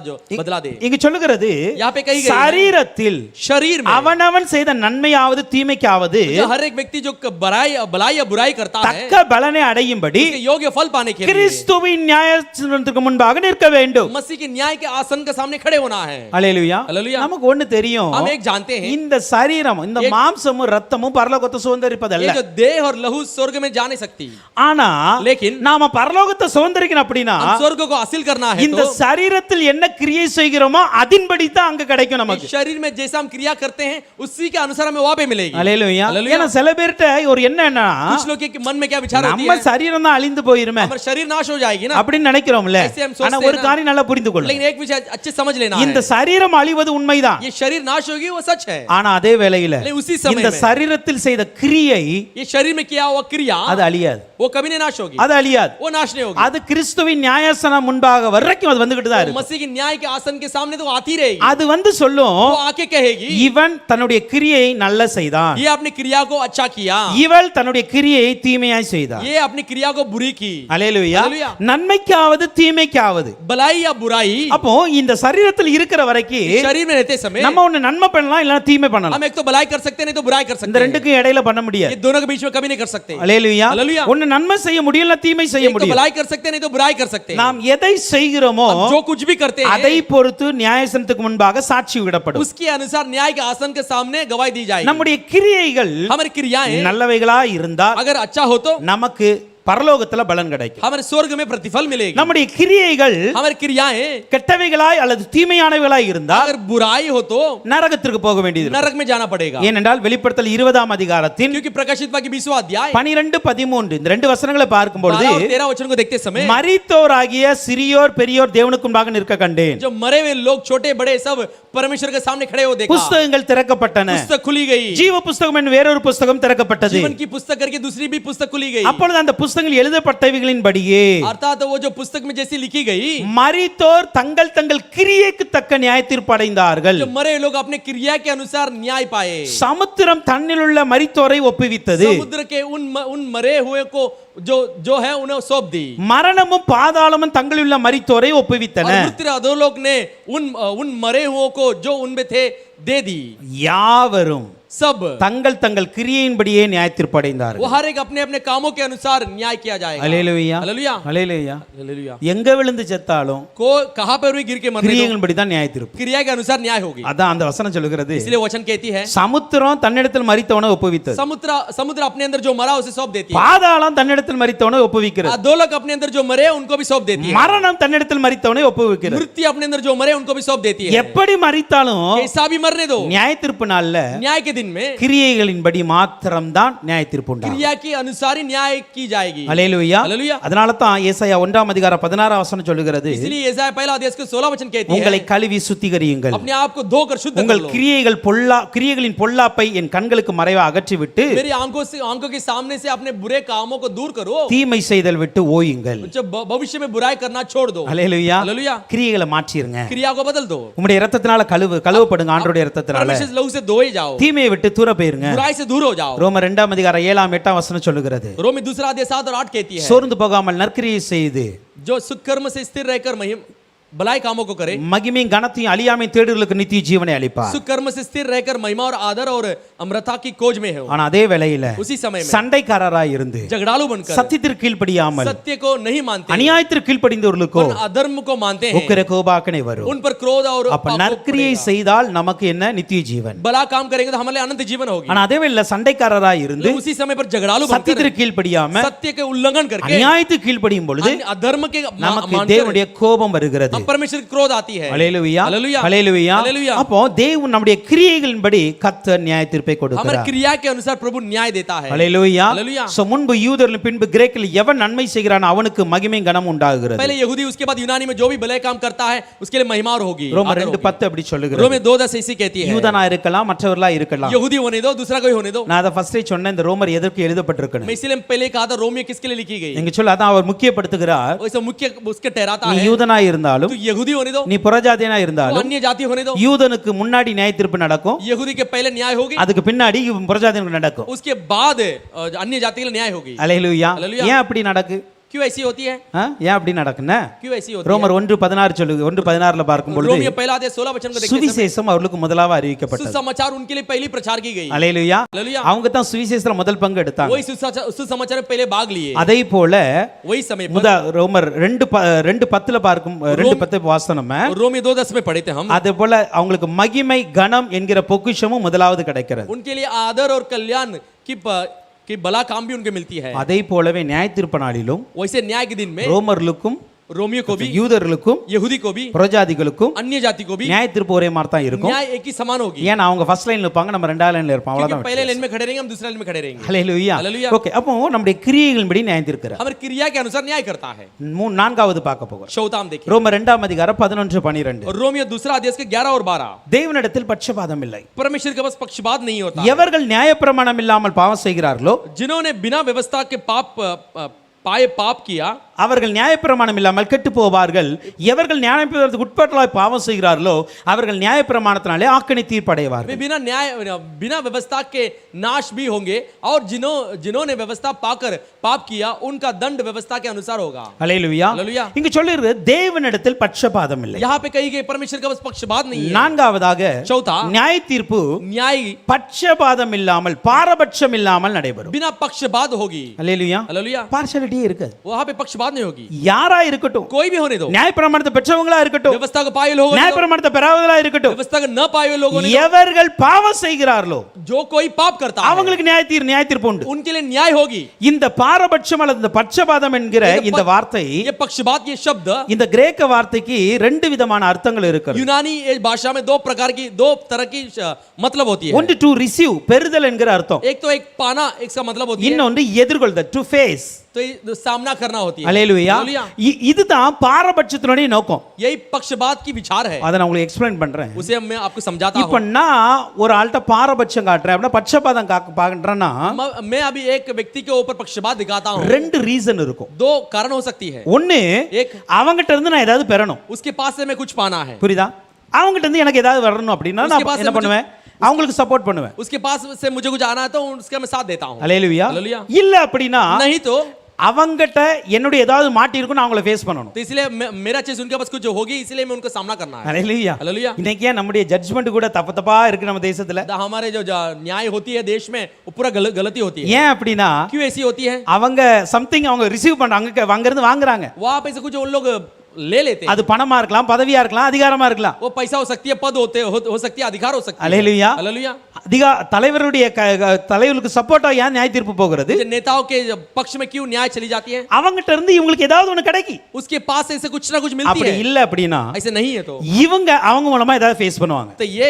दे. இங்க சொல்லுகிறது, यहाँ पे कही गई है, சரீரத்தில் शरीर में அவனவன் செய்த நன்மையாவது தீமைக்காவது जो हर एक व्यक्ति जो भलाई या बुराई करता है தக்க பலனை அடையும்படி उसके योग्य फल पाने के लिए கிறிஸ்துவின் நியாயத்திற்கு முன்பாக நிற்க வேண்டும். मसीह के न्याय के आसन के सामने खड़े होना है. அல்லேலூயா. அல்லேலூயா. நமக்கு ஒண்ணு தெரியும், हम एक जानते हैं, இந்த சரீரம், இந்த மாம்சமும் ரத்தமும் பரலோகத்தை சுதந்தரிப்பதல்ல. ये जो देह और लहू स्वर्ग में जा नहीं सकती. ஆனா लेकिन நாம பரலோகத்தை சுதந்தரிக்கணும் அப்படின்னா हम स्वर्ग को हासिल करना है இந்த तो சரீரத்தில் என்ன கிரியை செய்கிறோமோ அதின்படி தான் அங்க கிடைக்கும் நமக்கு. इस शरीर में जैसा हम क्रिया करते हैं उसी के अनुसार हमें वहां पे मिलेगी. அல்லேலூயா. அல்லேலூயா. ஏன்னா சில பேர்ட்ட ஒரு என்னன்னா, कुछ लोग के मन में क्या विचार होती நம்ம है, சரீரம் தான் அழிந்து போயிருமே हमारा शरीर नाश हो जाएगी ना, அப்படின்னு நினைக்கிறோம்ல. ऐसे हम सोचते ஆனா ஒரு हैं ना। காரியம் நல்லா புரிந்து கொள்ளுங்க, लेकिन एक विषय अच्छे समझ लेना இந்த है, சரீரம் அழிவது உண்மைதான். ये शरीर नाश होगी वो सच है, ஆனா அதே வேளையில लेकिन उसी समय இந்த में சரீரத்தில் செய்த கிரியை ये शरीर में किया हुआ क्रिया அது அழியாது. वो कभी नहीं नाश होगी, அது அழியாது. वो नाश नहीं होगी. அது கிறிஸ்துவின் நியாயாசனம் முன்பாக வரைக்கும் அது வந்துகிட்டு தான் वो இருக்கும். मसीह के न्याय के आसन के सामने तो आती रहेगी. அது வந்து சொல்லும், वो आके कहेगी இவன் தன்னுடைய கிரியை நல்ல செய்தான், ये अपनी क्रिया को अच्छा किया, இவள் தன்னுடைய கிரியை தீமையாய் செய்தார். ये अपनी क्रिया को बुरी की. அல்லேலூயா. அல்லேலூயா. நன்மைக்காவது தீமைக்காவது. भलाई या बुराई அப்போ இந்த சரீரத்தில் இருக்கிற வரைக்கும் शरीर में रहते समय நம்ம ஒண்ணு நன்மை பண்ணலாம், இல்லனா தீமை பண்ணலாம். हम एक तो भलाई कर सकते हैं, नहीं तो बुराई कर இந்த सकते हैं. ரெண்டுக்கும் இடையில பண்ண முடியாது. ये दोनों के बीच में कभी नहीं कर सकते. அல்லேலூயா. அல்லேலூயா. ஒண்ணு நன்மை செய்ய முடியும், இல்ல தீமை செய்ய एक तो முடியும். भलाई कर सकते हैं, नहीं तो बुराई कर सकते हैं. நாம் எதை செய்கிறோமோ हम जो कुछ भी करते அதை हैं பொறுத்து நியாயாசனத்துக்கு முன்பாக சாட்சி விடப்படும். उसके अनुसार न्याय के आसन के सामने गवाही दी जाएगी. நம்முடைய கிரியைகள் हमारी क्रियाएं நல்லவைகளா இருந்தால் अगर अच्छा हो तो நமக்கு பரலோகத்துல பலன் கிடைக்கும். हमारे स्वर्ग में प्रतिफल मिलेगी. நம்முடைய கிரியைகள் हमारी क्रियाएं கெட்டவைகளாய் அல்லது தீமையானவைகளாய் இருந்தால் अगर बुराई हो तो நரகத்திற்கு போக வேண்டியது. नरक में जाना पड़ेगा. ஏனென்றால் வெளிப்படுத்தல் 20 அதிகாரத்தின் क्योंकि प्रकाशित वाक्य 20वां अध्याय 12 13 இந்த ரெண்டு வசனங்களை பார்க்கும் பொழுது 12 और 13 वचन को देखते समय மரித்தோராகிய சிறியோர் பெரியோர் தேவனுக்கு முன்பாக நிற்க கண்டேன். जो मरे हुए लोग छोटे बड़े सब परमेश्वर के सामने खड़े हो देखा. புஸ்தகங்கள் திறக்கப்பட்டன. पुस्तक खुली गई. ஜீவ புஸ்தகம் என்று வேறொரு புஸ்தகம் திறக்கப்பட்டது. जीवन की पुस्तक करके दूसरी भी पुस्तक खुली गई. அப்பொழுது அந்த புஸ்தகங்கள் எழுதப்பட்டவைகளின்படியே अर्थात वो जो पुस्तक में जैसी लिखी गई, மரித்தோர் தங்கள் தங்கள் கிரியைக்கு தக்க நியாயத்தீர்ப்பு அடைந்தார்கள். जो मरे लोग अपने क्रिया के अनुसार न्याय पाए. சமுத்திரம் தன்னிலுள்ள மரித்தோரை ஒப்புவித்தது. समुद्र के उन मरे हुए को जो है उन्हें सौंप दी. மரணமும் பாதாளமும் தங்களிலுள்ள மரித்தோரை ஒப்புவித்தன. और मृत्यु अधोलोक ने उन मरे हुओं को जो उनमें थे दे दी. யாவரும் सब தங்கள் தங்கள் கிரியையின்படியே நியாயத்தீர்ப்பு அடைந்தார்கள். वो हर एक अपने अपने कामों के अनुसार न्याय किया जाएगा. அல்லேலூயா. हालेलुया. அல்லேலூயா. हालेलुया. எங்க விழுந்து செத்தாலும் को कहां पर भी गिर के मरने दो, கிரியைகளின்படி தான் நியாயத்தீர்ப்பு. क्रिया के अनुसार न्याय होगी. அதான் அந்த வசனம் சொல்லுகிறது, इसलिए वचन कहती है சமுத்திரம் தன்னிடத்தில் மரித்தவனை ஒப்புவித்தது. समुद्र अपने अंदर जो मरा उसे सौंप देती है. பாதாளம் தன்னிடத்தில் மரித்தவனை ஒப்புவிக்கிறது. अधोलोक अपने अंदर जो मरे उनको भी सौंप देती है. மரணம் தன்னிடத்தில் மரித்தவனை ஒப்புவிக்கிறது. मृत्यु अपने अंदर जो मरे उनको भी सौंप देती है. எப்படி மரித்தாலும் कैसा भी मरने दो, நியாயத்தீர்ப்பு நாள்ல न्याय के दिन में கிரியைகளின்படி மாத்திரம்தான் நியாய தீர்ப்பு உண்டாகும். क्रिया के अनुसार ही न्याय की जाएगी। அல்லேலூயா. हालेलुया। அதனால தான் ஏசாயா 1 அதிகாரம் 16 வசனம் சொல்லுகிறது, इसलिए यशायाह पहला अध्याय के 16 वचन कहती உங்களை है, கழுவி சுத்திகரியுங்கள், अपने आप को धोकर शुद्ध कर உங்கள் लो। கிரியைகளின் பொல்லாப்பை என் கண்களுக்கு மறைவா அகற்றிவிட்டு मेरी आंखों के सामने से अपने बुरे कामों को दूर करो। தீமை செய்தல் விட்டு ஓயுங்கள். जब भविष्य में बुराई करना छोड़ दो। அல்லேலூயா. हालेलुया। கிரியைகளை மாற்றிருங்க. क्रिया को बदल दो। உம்முடைய இரத்தத்தினால கழுவப்படுங்க ஆண்டவருடைய இரத்தத்தினால. परमेश्वर लहू से धोए जाओ। தீமையை விட்டு தூர போயிருங்க. बुराई से दूर हो जाओ। ரோமர் 2 அதிகாரம் 7 8 வசனம் சொல்லுகிறது, रोमी 2 अध्याय 7 और 8 कहती है, சோர்ந்து போகாமல் நற்கிரியை செய்து जो सुकर्म से स्थिर रहकर भलाई कामों को करे, மகிமையும் கனத்தையும் அழியாமையும் தேடுகளுக்கு நித்திய ஜீவனை அளிப்பார். सुकर्म से स्थिर रहकर महिमा और आदर और अमरता की खोज में है। ஆனா அதே வேளையில उसी समय में சண்டைக்காரராய் இருந்து झगड़ालू बनकर சத்தியத்திற்கு கீழ்ப்படியாமல் सत्य को नहीं मानते, அநியாயத்திற்கு கீழ்ப்படிந்தவர்களுக்கோ अधर्म को मानते हैं, உக்கிர கோபாக்கனை வரும். उन पर क्रोध और அப்ப நற்கிரியை செய்தால் நமக்கு என்ன? நித்திய ஜீவன். भला काम करेंगे तो हमारे अनंत जीवन होगी। ஆனா அதே வேளையில சண்டைக்காரராய் இருந்து उसी समय पर झगड़ालू बनकर சத்தியத்திற்கு கீழ்ப்படியாம सत्य के उल्लंघन करके அநியாயத்துக்கு கீழ்ப்படியும் பொழுது अधर्म के நமக்கு मानकर தேவனுடைய கோபம் வருகிறது. परमेश्वर की क्रोध आती है। அல்லேலூயா. हालेलुया। அல்லேலூயா. हालेलुया। அப்போ தேவன் நம்முடைய கிரியைகளின்படி கர்த்தர் நியாய தீர்ப்பை हमारे கொடுக்கிறார். क्रिया के अनुसार प्रभु न्याय देता है। அல்லேலூயா. हालेलुया। சோ முன்பு யூதரிலும் பின்பு கிரேக்கில் எவன் நன்மை செய்கிறானோ அவனுக்கு மகிமை கனம் உண்டாகிறது. पहले यहूदी उसके बाद यूनानी में जो भी भले काम करता है उसके लिए महिमा और होगी। ரோமர் 2:10 அப்படி சொல்லுகிறது. रोमी 2:10 ऐसी कहती है, யூதனா இருக்கலாம், மற்றவர்களா இருக்கலாம். यहूदी होने दो, दूसरा कोई होने दो। நான் அத ஃபர்ஸ்டே சொன்னேன், இந்த ரோமர் எதற்கு எழுதப்பட்டிருக்குன்னு. मैं इसलिए पहले कहा था रोमी किसके लिए लिखी गई। நீங்க சொல்ல அதான் அவர் முக்கியப்படுத்துகிறார். वैसे मुख्य उसके ठहराता நீ है, யூதனா இருந்தாலும் तू यहूदी होने दो, நீ புறஜாதியனா तू இருந்தாலும் अन्य जाति होने दो। யூதனுக்கு முன்னாடி நியாய தீர்ப்பு நடக்கும், यहूदी के पहले न्याय होगी, அதுக்கு பின்னாடி புறஜாதியனுக்கு நடக்கும். उसके बाद अन्य जाति के लिए न्याय होगी। அல்லேலூயா. அல்லேலூயா. ஏன் அப்படி நடக்கு? क्यों ऐसी होती है? ஏன் அப்படி நடக்குன்னா क्यों ऐसी होती है? ரோமர் 1:16 சொல்லுது. 1:16 பார்க்கும் பொழுது रोमियो पहला अध्याय 16 वचन को देखते समय சுவிசேஷம் அவர்களுக்கு முதலாக அறிவிக்கப்பட்டது. सुसमाचार उनके लिए पहली प्रचार की गई। அல்லேலூயா. हालेलुया। அவங்க தான் சுவிசேஷத்துல முதல் பங்கு எடுத்தாங்க. वही सुसमाचार में पहले भाग लिए। அதே போல वही समय पर ரோமர் 2:10 பார்க்கும் 2:10 வாசனம் रोमी 2:10 में पढ़े थे हम। அதே போல அவங்களுக்கு மகிமை கனம் என்கிற பொக்கிஷமும் முதலாவது கிடைக்கிறது. उनके लिए आदर और कल्याण की भला काम भी उनके मिलती है। அதே போலவே நியாய தீர்ப்பு நாளிலும் वैसे न्याय के दिन में ரோமர்களுக்கும் रोमियो को भी, யூதர்களுக்கும் यहूदी को भी, புறஜாதிகளுக்கும் अन्य जाति को भी நியாய தீர்ப்பு ஒரே மாதிரி தான் இருக்கும். न्याय एक ही समान होगी। ஏன்னா அவங்க ஃபர்ஸ்ட் லைன்ல இருப்பாங்க, நம்ம ரெண்டாவது லைன்ல இருப்போம். क्योंकि அவ்வளவுதான். पहले लाइन में खड़े रहेंगे, हम दूसरे लाइन में खड़े रहेंगे। ஹல்லேலூயா. हालेलुया। ஓகே, அப்போ நம்முடைய கிரியைகளின்படி நியாயம் தீர்க்கிறார். हमारी क्रिया के अनुसार न्याय करता है। நான்காவது பார்க்க போகிறோம். चौथा हम देखें, ரோமர் 2 அதிகாரம் 11-12. और रोमियो दूसरा अध्याय के 11 और 12। தேவனிடத்தில் பட்சபாதம் இல்லை. परमेश्वर के पास पक्षपात नहीं होता। எவர்கள் நியாயப்பிரமாணம் இல்லாமல் பாவம் செய்கிறார்களோ जिन्होंने बिना व्यवस्था के पाए पाप किया, அவர்கள் நியாயப்பிரமாணம் இல்லாமல் கெட்டு போவார்கள். எவர்கள் நியாயப்பிரமாணத்துக்கு உட்பட்டலாய் பாவம் செய்கிறார்களோ அவர்கள் நியாயப்பிரமாணத்தினாலே ஆக்கினை தீர்ப்படைவார்கள். वे बिना व्यवस्था के नाश भी होंगे, और जिन्होंने व्यवस्था पाकर पाप किया उनका दंड व्यवस्था के अनुसार होगा। அல்லேலூயா. हालेलुया। இங்க சொல்லிருக்கு தேவனிடத்தில் பட்சபாதம் இல்லை. यहाँ पे कही गई परमेश्वर का बस पक्षपात नहीं है। நான்காவதாக चौथा, நியாய தீர்ப்பு न्याय பட்சபாதம் இல்லாமல் பாரபட்சம் இல்லாமல் நடைபெறும். बिना पक्षपात होगी। அல்லேலூயா. हालेलुया। பார்ஷியாலிட்டி இருக்காது. वहाँ पे पक्षपात नहीं होगी। யாரா இருக்கட்டும், कोई भी होने दो, நியாயப்பிரமாணத்தை பெற்றவங்களா இருக்கட்டும், व्यवस्था को पाए लोग, நியாயப்பிரமாணத்தை பெறாதவங்களா இருக்கட்டும், व्यवस्था को न पाए लोगों ने, எவர்கள் பாவம் செய்கிறார்களோ जो कोई पाप करता है அவங்களுக்கு நியாய தீர்ப்பு உண்டு. उनके लिए न्याय होगी। இந்த பாரபட்சம் அல்லது இந்த பட்சபாதம் என்கிற இந்த வார்த்தை, ये पक्षपात, ये शब्द இந்த கிரேக்க வார்த்தைக்கு ரெண்டு விதமான அர்த்தங்கள் இருக்கிறது. यूनानी भाषा में दो तरह की मतलब होती है। ஒன்று டு ரிசீவ், பெறுதல் என்கிற அர்த்தம். एक तो एक पाना, एक का मतलब होती है, இன்னொன்று எதிர்கொள்தல், டு ஃபேஸ். तो ये सामना करना होती है। அல்லேலூயா. हालेलुया। இதுதான் பாரபட்சத்தினுடைய நோக்கம். यही पक्षपात की विचार है। அதை நான் உங்களுக்கு எக்ஸ்பிளைன் பண்றேன். उसे मैं आपको समझाता இப்ப हूं। நான் ஒரு ஆள்கிட்ட பாரபட்சம் காட்டுறேன் அப்படின்னா பட்சபாதம் காட்டுறேன்னா मैं अभी एक व्यक्ति के ऊपर पक्षपात दिखाता हूं, ரெண்டு ரீசன் இருக்கும். दो कारण हो सकती है। ஒன்னு, एक, அவங்ககிட்ட இருந்து நான் ஏதாவது பெறணும். उसके पास से मैं कुछ पाना है। புரியுதா? அவங்ககிட்ட இருந்து எனக்கு ஏதாவது வரணும் அப்படின்னா उसके நான் पास என்ன से பண்ணுவேன்? அவங்களுக்கு சப்போர்ட் பண்ணுவேன். उसके पास से मुझे कुछ आना है तो उसका मैं साथ देता हूं। அல்லேலூயா. हालेलुया। இல்ல அப்படின்னா नहीं तो அவங்ககிட்ட என்னுடைய ஏதாவது மாட்டி இருக்கும், நான் அவங்கள ஃபேஸ் பண்ணணும். तो इसलिए मेरा चीज उनके पास कुछ होगी, इसलिए मैं उनको सामना करना है। அல்லேலூயா. हालेलुया। இன்னைக்கு ஏன் நம்முடைய ஜட்ஜ்மென்ட் கூட தப்பா இருக்கு நம்ம தேசத்துல? हमारे जो न्याय होती है देश में वो पूरा गलती होती है। ஏன் அப்படின்னா क्यों ऐसी होती है? அவங்க சம்திங் அவங்க ரிசீவ் பண்றாங்க, அங்க இருந்து வாங்குறாங்க. वहां पे से कुछ उन लोग ले लेते हैं। அது பணமா இருக்கலாம், பதவியா இருக்கலாம், அதிகாரமா இருக்கலாம். वो पैसा हो सकती है, पद हो सकती है, अधिकार हो सकती है। அல்லேலூயா. हालेलुया। தலைவருடைய தலைவர்களுக்கு சப்போர்ட்டா ஏன் நியாய தீர்ப்பு போகிறது? नेताओं के पक्ष में क्यों न्याय चली जाती है? அவங்கட்ட இருந்து இவங்களுக்கு ஏதாவது ஒன்னு கிடைக்கும். उसके पास से कुछ ना कुछ मिलती அப்படி है। இல்ல அப்படினா ऐसे नहीं है तो அவங்க மூலமா ஏதாவது ஃபேஸ் பண்ணுவாங்க. तो ये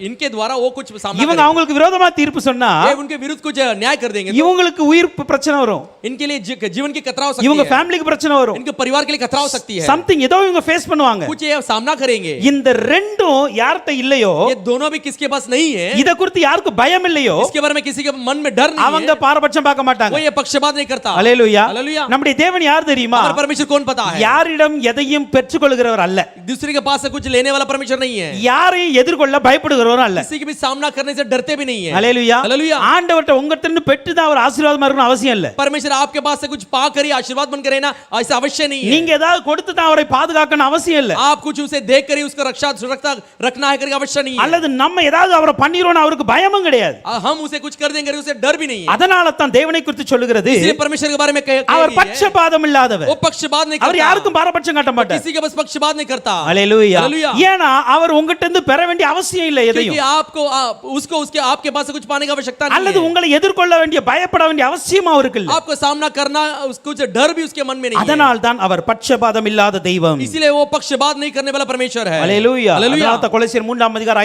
इनके द्वारा वो कुछ सामना இவங்க அவங்களுக்கு விரோதமா தீர்ப்பு சொன்னா ये उनके विरुद्ध कुछ न्याय कर देंगे। இவங்களுக்கு உயிர் பிரச்சனை வரும். इनके लिए जीवन की खतरा हो सकती है। இவங்க ஃபேமிலிக்கு பிரச்சனை வரும். इनके परिवार के लिए खतरा हो सकती है। समथिंग ஏதோ இவங்க ஃபேஸ் பண்ணுவாங்க. कुछ ये सामना करेंगे। இந்த ரெண்டும் யார்ட்ட இல்லையோ, ये दोनों भी किसके पास नहीं है, இத குறித்து யாருக்கு பயம் இல்லையோ, इसके बारे में किसी के मन में डर नहीं அவங்க है, பாரபட்சம் பார்க்க மாட்டாங்க. वो ये पक्षपात नहीं करता। அல்லேலூயா. हालेलुया। நம்முடைய தேவன் யார் தெரியுமா? हमारा परमेश्वर कौन पता है? யாரிடம் எதையும் பெற்றுக்கொள்கிறவர் அல்ல. दूसरे के पास से कुछ लेने वाला परमेश्वर नहीं है। யாரையும் எதிர்கொள்ள பயப்படுகிறவரும் அல்ல. किसी के भी सामना करने से डरते भी नहीं है। அல்லேலூயா. हालेलुया। ஆண்டவர்ட்ட உங்ககிட்ட இருந்து பெற்று தான் அவர் ஆசீர்வாதமா இருக்கணும் அவசியம் இல்ல. परमेश्वर आपके पास से कुछ पाकर ही आशीर्वाद बनकर रहना ऐसा अवश्य नहीं है। நீங்க ஏதாவது கொடுத்து தான் அவரை பாதுகாக்கணும் அவசியம் இல்ல. आप कुछ उसे देख कर ही उसका रक्षा सुरक्षा रखना है करके अवश्य नहीं है। அல்லது நம்ம ஏதாவது அவரை பண்ணிரோம் அவருக்கு பயமும் கிடையாது. हम उसे कुछ कर देंगे उसे डर भी नहीं है। அதனால தான் தேவனை குறித்து சொல்லுகிறது इसलिए परमेश्वर के बारे में அவர் பட்சபாதம் இல்லாதவர். वो पक्षपात नहीं அவர் करता। யாருக்கும் பாரபட்சம் காட்ட மாட்டார். किसी के बस पक्षपात नहीं करता। அல்லேலூயா. हालेलुया। ஏனா அவர் உங்ககிட்ட இருந்து பெற வேண்டிய அவசியம் இல்ல எதையும். क्योंकि आपको उसको उसके आपके पास से कुछ पाने की आवश्यकता नहीं அல்லது है। உங்களை எதிர்கொள்ள வேண்டிய பயப்பட வேண்டிய அவசியம் அவருக்கு இல்ல. आपको सामना करना कुछ डर भी उसके मन में नहीं है। அதனால் தான் அவர் பட்சபாதம் இல்லாத தெய்வம். इसीलिए वो पक्षपात नहीं करने वाला परमेश्वर है। அல்லேலூயா. हालेलुया। அதனால தான் கொலோசியர் 3 அதிகாரம்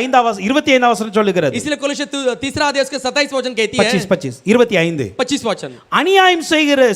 25 வசனம் சொல்லுகிறது. इसलिए कोलोसे तीसरा अध्याय उसके 27 वचन कहती है 25 25 वचन அநியாயம்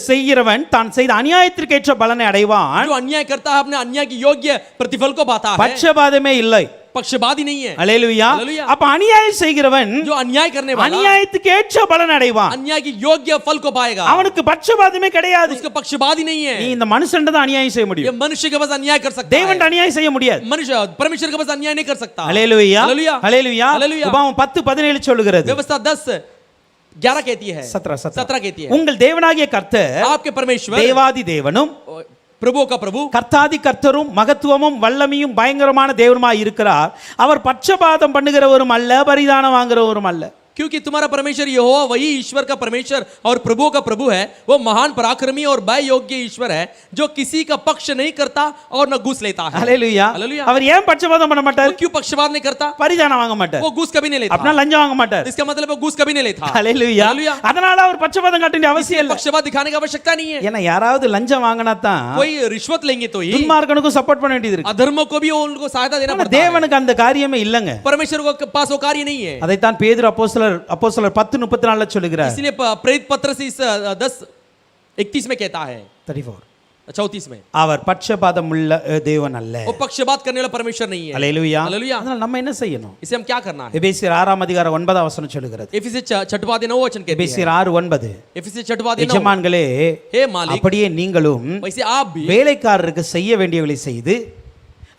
செய்கிறவன் தான் செய்த அநியாயத்திற்கேற்ற பலனை அடைவான். जो अन्याय करता है अपने अन्याय की योग्य प्रतिफल को पाता है। பட்சபாதமே இல்லை. पक्षपात ही नहीं है। அல்லேலூயா. हालेलुया। அப்ப அநியாயம் செய்கிறவன் जो अन्याय करने वाला அநியாயத்துக்கு ஏற்ற பலன் அடைவான். अन्याय की योग्य फल को पाएगा। அவனுக்கு பட்சபாதமே கிடையாது. उसका पक्षपात ही नहीं है। நீ இந்த மனுஷன்ட தான் அநியாயம் செய்ய ये முடியும். मनुष्य के पास अन्याय कर सकता है। தேவன்ட அநியாயம் செய்ய முடியாது. मनुष्य परमेश्वर के पास अन्याय नहीं कर सकता। அல்லேலூயா. हालेलुया। அல்லேலூயா. हालेलुया। உபாகமம் 10:17 சொல்லுகிறது. व्यवस्था 10:11 कहती है 17 कहती है உங்கள் தேவனாகிய கர்த்தர் आपके परमेश्वर தேவாதி தேவனும் प्रभु का प्रभु கர்த்தாதி கர்த்தரும் மகத்துவமும் வல்லமையும் பயங்கரமான தேவனுமாய் இருக்கிறார். அவர் பட்சபாதம் பண்ணுகிறவரும் அல்ல, பரிதானம் வாங்குறவரும் அல்ல. क्योंकि तुम्हारा परमेश्वर यहोवा वही ईश्वर का परमेश्वर और प्रभु का प्रभु है। वो महान पराक्रमी और भय योग्य ईश्वर है जो किसी का पक्ष नहीं करता और न घूस लेता है। அல்லேலூயா. हालेलुया। அவர் ஏன் பட்சபாதம் பண்ண वो மாட்டார்? क्यों पक्षपात नहीं करता? பரிதானம் வாங்க மாட்டார். वो घूस कभी नहीं लेता। அப்படினா லஞ்சம் வாங்க மாட்டார். इसका मतलब वो घूस कभी नहीं लेता। அல்லேலூயா. हालेलुया। அதனால அவர் பட்சபாதம் காட்ட வேண்டிய அவசியம் இல்ல. पक्षपात दिखाने की आवश्यकता नहीं है। ஏன்னா யாராவது லஞ்சம் வாங்கினா தான் कोई रिश्वत लेंगे तो ही துன்மார்க்கனுக்கும் சப்போர்ட் பண்ண வேண்டியது இருக்கு. अधर्मों को भी उनको सहायता देना ஆனா पड़ता है। தேவனுக்கு அந்த காரியமே இல்லங்க. परमेश्वर के पास वो कार्य नहीं है। அதைத்தான் பேதுரு அப்போஸ்தலர் 10:34 சொல்லுகிறார். इसलिए प्रेरित पत्र से 10:31 में कहता है 34 में அவர் பட்சபாதம் உள்ள தேவன் அல்ல. वो पक्षपात करने वाला परमेश्वर नहीं है। அல்லேலூயா. हालेलुया। அதனால நம்ம என்ன செய்யணும்? इसे हम क्या करना है? எபேசியர் 6 அதிகாரம் 9 வசனம் சொல்லுகிறது. एफिसी 6:9 वचन कहती है। எபேசியர் 6:9 एफिसी 6:9 எஜமான்களே हे मालिक அப்படியே நீங்களும் वैसे आप भी வேலைக்காரருக்கு செய்ய வேண்டியவளை செய்து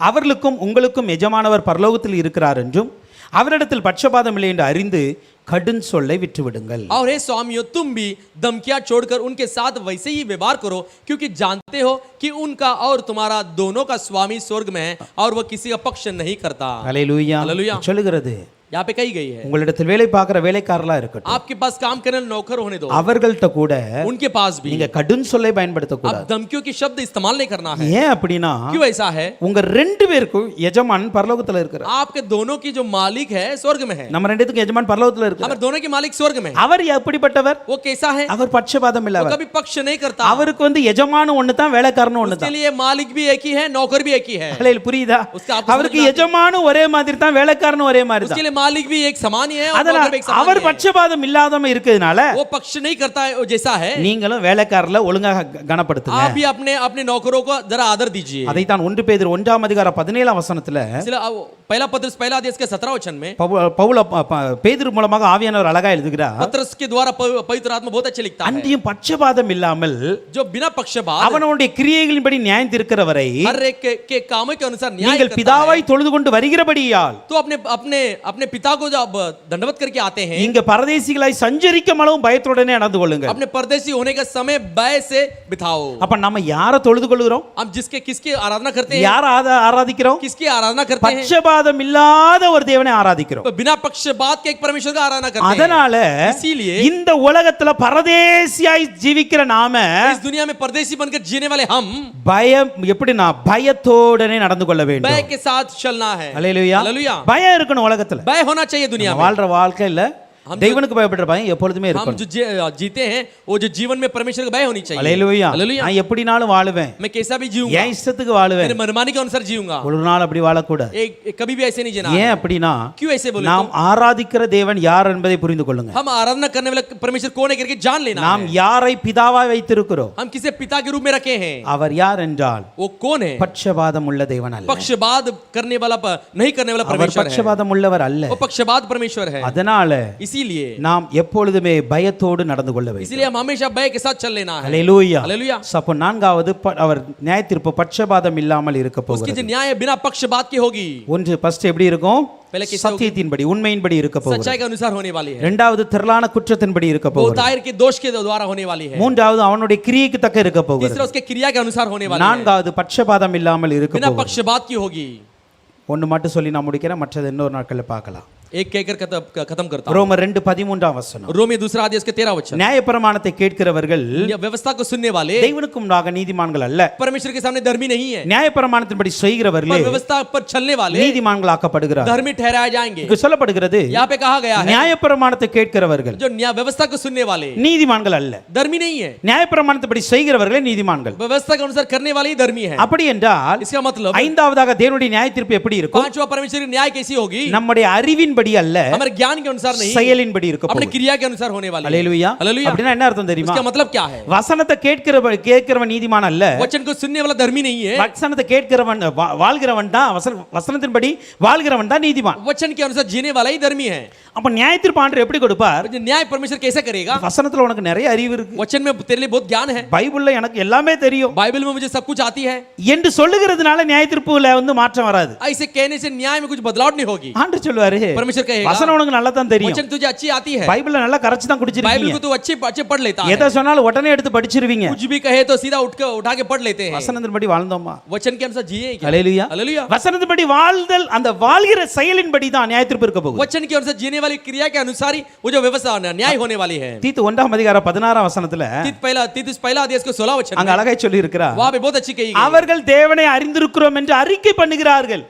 அவர்களுக்கும் உங்களுக்கும் எஜமானவர் பரலோகத்தில் இருக்கிறார் என்றும் அவரிடத்தில் பட்சபாதம் இல்லை என்று அறிந்து கடும் சொல்லை விட்டுவிடுங்கள். और हे स्वामियों तुम भी धमकियां छोड़कर उनके साथ वैसे ही व्यवहार करो क्योंकि जानते हो कि उनका और तुम्हारा दोनों का स्वामी स्वर्ग में है और वह किसी का पक्ष नहीं करता। அல்லேலூயா. हालेलुया। சொல்லுகிறது यहाँ पे कही गई है உங்களிடத்தில் வேலை பார்க்கிற வேலைக்காரர்களா இருக்கட்டும், आपके पास काम करने वाले नौकर होने दो, அவர்கள்ட்ட கூட उनके पास भी நீங்க கடும் சொல்லை பயன்படுத்த अब கூடாது. धमकियों के शब्द इस्तेमाल नहीं करना है। ஏன் அப்படினா क्यों ऐसा है? உங்க ரெண்டு பேருக்கும் எஜமான் பரலோகத்துல இருக்கிறார். आपके दोनों की जो मालिक है स्वर्ग में है। நம்ம ரெண்டுத்துக்கும் எஜமான் பரலோகத்துல இருக்கிறார். हमारे दोनों के मालिक स्वर्ग में है। அவர் எப்படிப்பட்டவர்? वो कैसा है? அவர் பட்சபாதம் वो இல்லவர். कभी पक्ष नहीं करता। அவருக்கு எஜமானும் ஒண்ணு தான், வேலைக்காரனும் ஒண்ணு उसके தான். लिए मालिक भी एक ही है, नौकर भी एक ही है। அல்லேலூயா. புரியுதா? उसका आपको அவருக்கு समझ में आती है? எஜமானும் ஒரே மாதிரி தான், வேலைக்காரனும் ஒரே மாதிரி उसके தான். लिए मालिक भी एक समान ही है और அதனால नौकर भी एक समान அவர் ही है। பட்சபாதம் இல்லாதவ இருக்கிறதுனால वो पक्ष नहीं करता है जैसा है। நீங்களும் வேலைக்காரல ஒழுங்காக கனப்படுத்துங்க. आप भी अपने अपने नौकरों को जरा आदर दीजिए। அதைத்தான் 1 பேதுரு 1 அதிகாரம் 17 வசனத்துல इसलिए पहला पत्रस पहला अध्याय के 17 वचन में பவுல் பேதுரு மூலமாக ஆவியானவர் அழகா எழுதுகிறார். पत्रस के द्वारा पवित्र आत्मा बहुत अच्छे लिखता है। அன்றியும் பட்சபாதம் இல்லாமல் जो बिना पक्षपात அவனுடைய கிரியைகளின்படி நியாயம் தீர்க்கிறவரை हर एक के कामों के अनुसार न्याय நீங்கள் करता है। பிதாவை தொழுது கொண்டு வருகிறபடியால் तो अपने अपने अपने अपने पिता को जब दंडवत करके आते हैं, இங்க பரதேசிகளாய் சஞ்சரிக்கும் அளவும் பயத்துடனே நடந்து கொள்ளுங்க. अपने परदेसी होने का समय भय से बिताओ. அப்ப நம்ம யாரை தொழுது கொள்கிறோம்? हम किसकी आराधना करते हैं? யாரை ஆராதிக்கிறோம்? किसकी आराधना करते हैं? பட்சபாதம் இல்லாத ஒரு தேவனை ஆராதிக்கிறோம். बिना पक्षपात के एक परमेश्वर का आराधना करते हैं. அதனால इसीलिए இந்த உலகத்துல பரதேசியாய் ஜீவிக்கிற நாம इस दुनिया में परदेसी बनकर जीने वाले हम பயம் எப்படினா பயத்தோடனே நடந்து கொள்ள வேண்டும். भय के साथ चलना है. அல்லேலூயா. हालेलुया. பயம் இருக்கணும் உலகத்துல. भय होना चाहिए दुनिया में. வாழ்ற வாழ்க்கையில தெய்வனுக்கு பயப்படுற பயம் எப்பொழுதுமே हम இருக்கணும். जो जीते हैं वो जो जीवन में परमेश्वर का भय होनी चाहिए. அல்லேலூயா. हालेलुया. நான் எப்படினாலும் வாழுவேன். मैं कैसा भी जीऊंगा, என் இஷ்டத்துக்கு வாழுவேன். मेरे मनमानी के अनुसार जीऊंगा. ஒரு நாள் அப்படி வாழக்கூடாது. कभी भी ऐसे नहीं जीना. ஏன் அப்படினா क्यों ऐसे बोले? நாம் ஆராதிக்கிற தேவன் யார் என்பதை புரிந்து கொள்ளுங்க. हम आराधना करने वाला परमेश्वर कौन है करके जान लेना. நாம் யாரை பிதாவாய் வைத்திருக்கிறோம்? हम किसे पिता के रूप में रखे हैं? அவர் யார் என்றால் वो कौन है? பட்சபாதம் உள்ள தேவன் அல்ல. पक्षपात करने वाला नहीं करने वाला அவர் परमेश्वर है. பட்சபாதம் உள்ளவர் அல்ல. वो पक्षपात परमेश्वर है. அதனால इसीलिए நாம் எப்பொழுதுமே பயத்தோடு நடந்து கொள்ள வேண்டும். इसलिए हम हमेशा भय के साथ चल लेना है. அல்லேலூயா. हालेलुया. அப்ப நான்காவது அவர் நியாயத்தீர்ப்பு பட்சபாதம் இல்லாமல் இருக்க उसकी போகிறது. जो न्याय बिना पक्षपात की होगी. ஒன்று ஃபர்ஸ்ட் எப்படி இருக்கும்? पहले कैसे होगी? சத்தியத்தின்படி உண்மையின்படி இருக்க போகிறது. सच्चाई के अनुसार होने वाली है. இரண்டாவது திரளான குற்றத்தின்படி இருக்க वो போகிறது. दायर के दोष के द्वारा होने वाली है. மூன்றாவது அவனுடைய கிரியைக்கு தக்க இருக்க போகிறது. तीसरा उसके क्रिया के अनुसार होने वाली है. நான்காவது பட்சபாதம் இல்லாமல் இருக்க बिना போகிறது. पक्षपात की होगी. ஒன்னு மட்டும் சொல்லி நான் முடிக்கிறேன், மற்றது இன்னொரு நாட்கள்ல பார்க்கலாம். एक कहकर खत्म करता हूं. ரோமர் 2:13 வசனம். रोमी दूसरा अध्याय उसके 13 वचन. நியாயப்பிரமாணத்தை கேட்கிறவர்கள் व्यवस्था को सुनने वाले தேவனுக்கு முன்பாக நீதிமான்கள் அல்ல. परमेश्वर के सामने धर्मी नहीं है. நியாயப்பிரமாணத்தின்படி செய்கிறவர்களே पर व्यवस्था पर चलने वाले நீதிமான்களாக்கப்படுகிறார். धर्मी ठहराए जाएंगे. இங்கு சொல்லப்படுகிறது यहाँ पे कहा गया है நியாயப்பிரமாணத்தை கேட்கிறவர்கள் जो व्यवस्था को सुनने वाले நீதிமான்கள் அல்ல. धर्मी नहीं है. நியாயப்பிரமாணத்தின்படி செய்கிறவர்களே நீதிமான்கள். व्यवस्था के अनुसार करने वाले ही धर्मी है. அப்படி என்றால் इसका मतलब ஐந்தாவதாக தேவனுடைய நியாயத்தீர்ப்பு எப்படி இருக்கும்? पांचवा परमेश्वर की न्याय कैसी होगी? நம்முடைய அறிவின்படி அல்ல, हमारे ज्ञान के अनुसार नहीं, செயலின்படி இருக்க अपने போகுது. क्रिया के अनुसार होने वाली है. அல்லேலூயா. हालेलुया. அப்படினா என்ன அர்த்தம் தெரியுமா? इसका मतलब क्या है? வசனத்தை கேட்கிறவன் நீதிமான் அல்ல, वचन को सुनने वाला धर्मी नहीं है. வசனத்தை கேட்கிறவன் வாழ்கிறவன் தான் வசனத்தின்படி வாழ்கிறவன் தான் நீதிமான். वचन के अनुसार जीने वाला ही धर्मी है. அப்ப நியாயத்தீர்ப்பு ஆண்டவர் எப்படி கொடுப்பார்? जो न्याय परमेश्वर कैसे करेगा? வசனத்துல உனக்கு நிறைய அறிவு இருக்கு, वचन में तेरे लिए बहुत ज्ञान है, பைபிள்ல எனக்கு எல்லாமே தெரியும் बाइबल में मुझे सब कुछ आती है என்று சொல்லுகிறதுனால நியாயத்தீர்ப்புல மாற்றம் வராது. ऐसे कहने से न्याय में कुछ बदलाव नहीं होगी. ஆண்டவர் சொல்வாரு, परमेश्वर कहेगा வசனம் உனக்கு நல்லா தான் தெரியும், वचन तुझे अच्छी आती है, பைபிள்ல நல்லா கரைச்சு தான் बाइबल குடிச்சிருக்கீங்க, को तू अच्छे पढ़ लेता है, எதை சொன்னாலும் உடனே எடுத்து படிச்சிருவீங்க. कुछ भी कहे तो सीधा उठा के पढ़ लेते हैं. வசனத்தின்படி வாழ்ந்தோமா? वचन के अनुसार जिए क्या? அல்லேலூயா. हालेलुया. வசனத்தின்படி வாழ்தல், அந்த வாழ்கிற செயலின்படி தான் நியாயத்தீர்ப்பு இருக்க போகுது. वचन के अनुसार जीने वाली क्रिया के अनुसार ही वो जो व्यवस्था न्याय होने वाली है. தீத்து 1:16 तीतुस पहला अध्याय के 16 वचन அங்க அழகாய் சொல்லி இருக்கிறார், वहां पे बहुत अच्छी कही गई. அவர்கள் தேவனை அறிந்திருக்கிறோம் என்று அறிக்கை பண்ணுகிறார்கள்,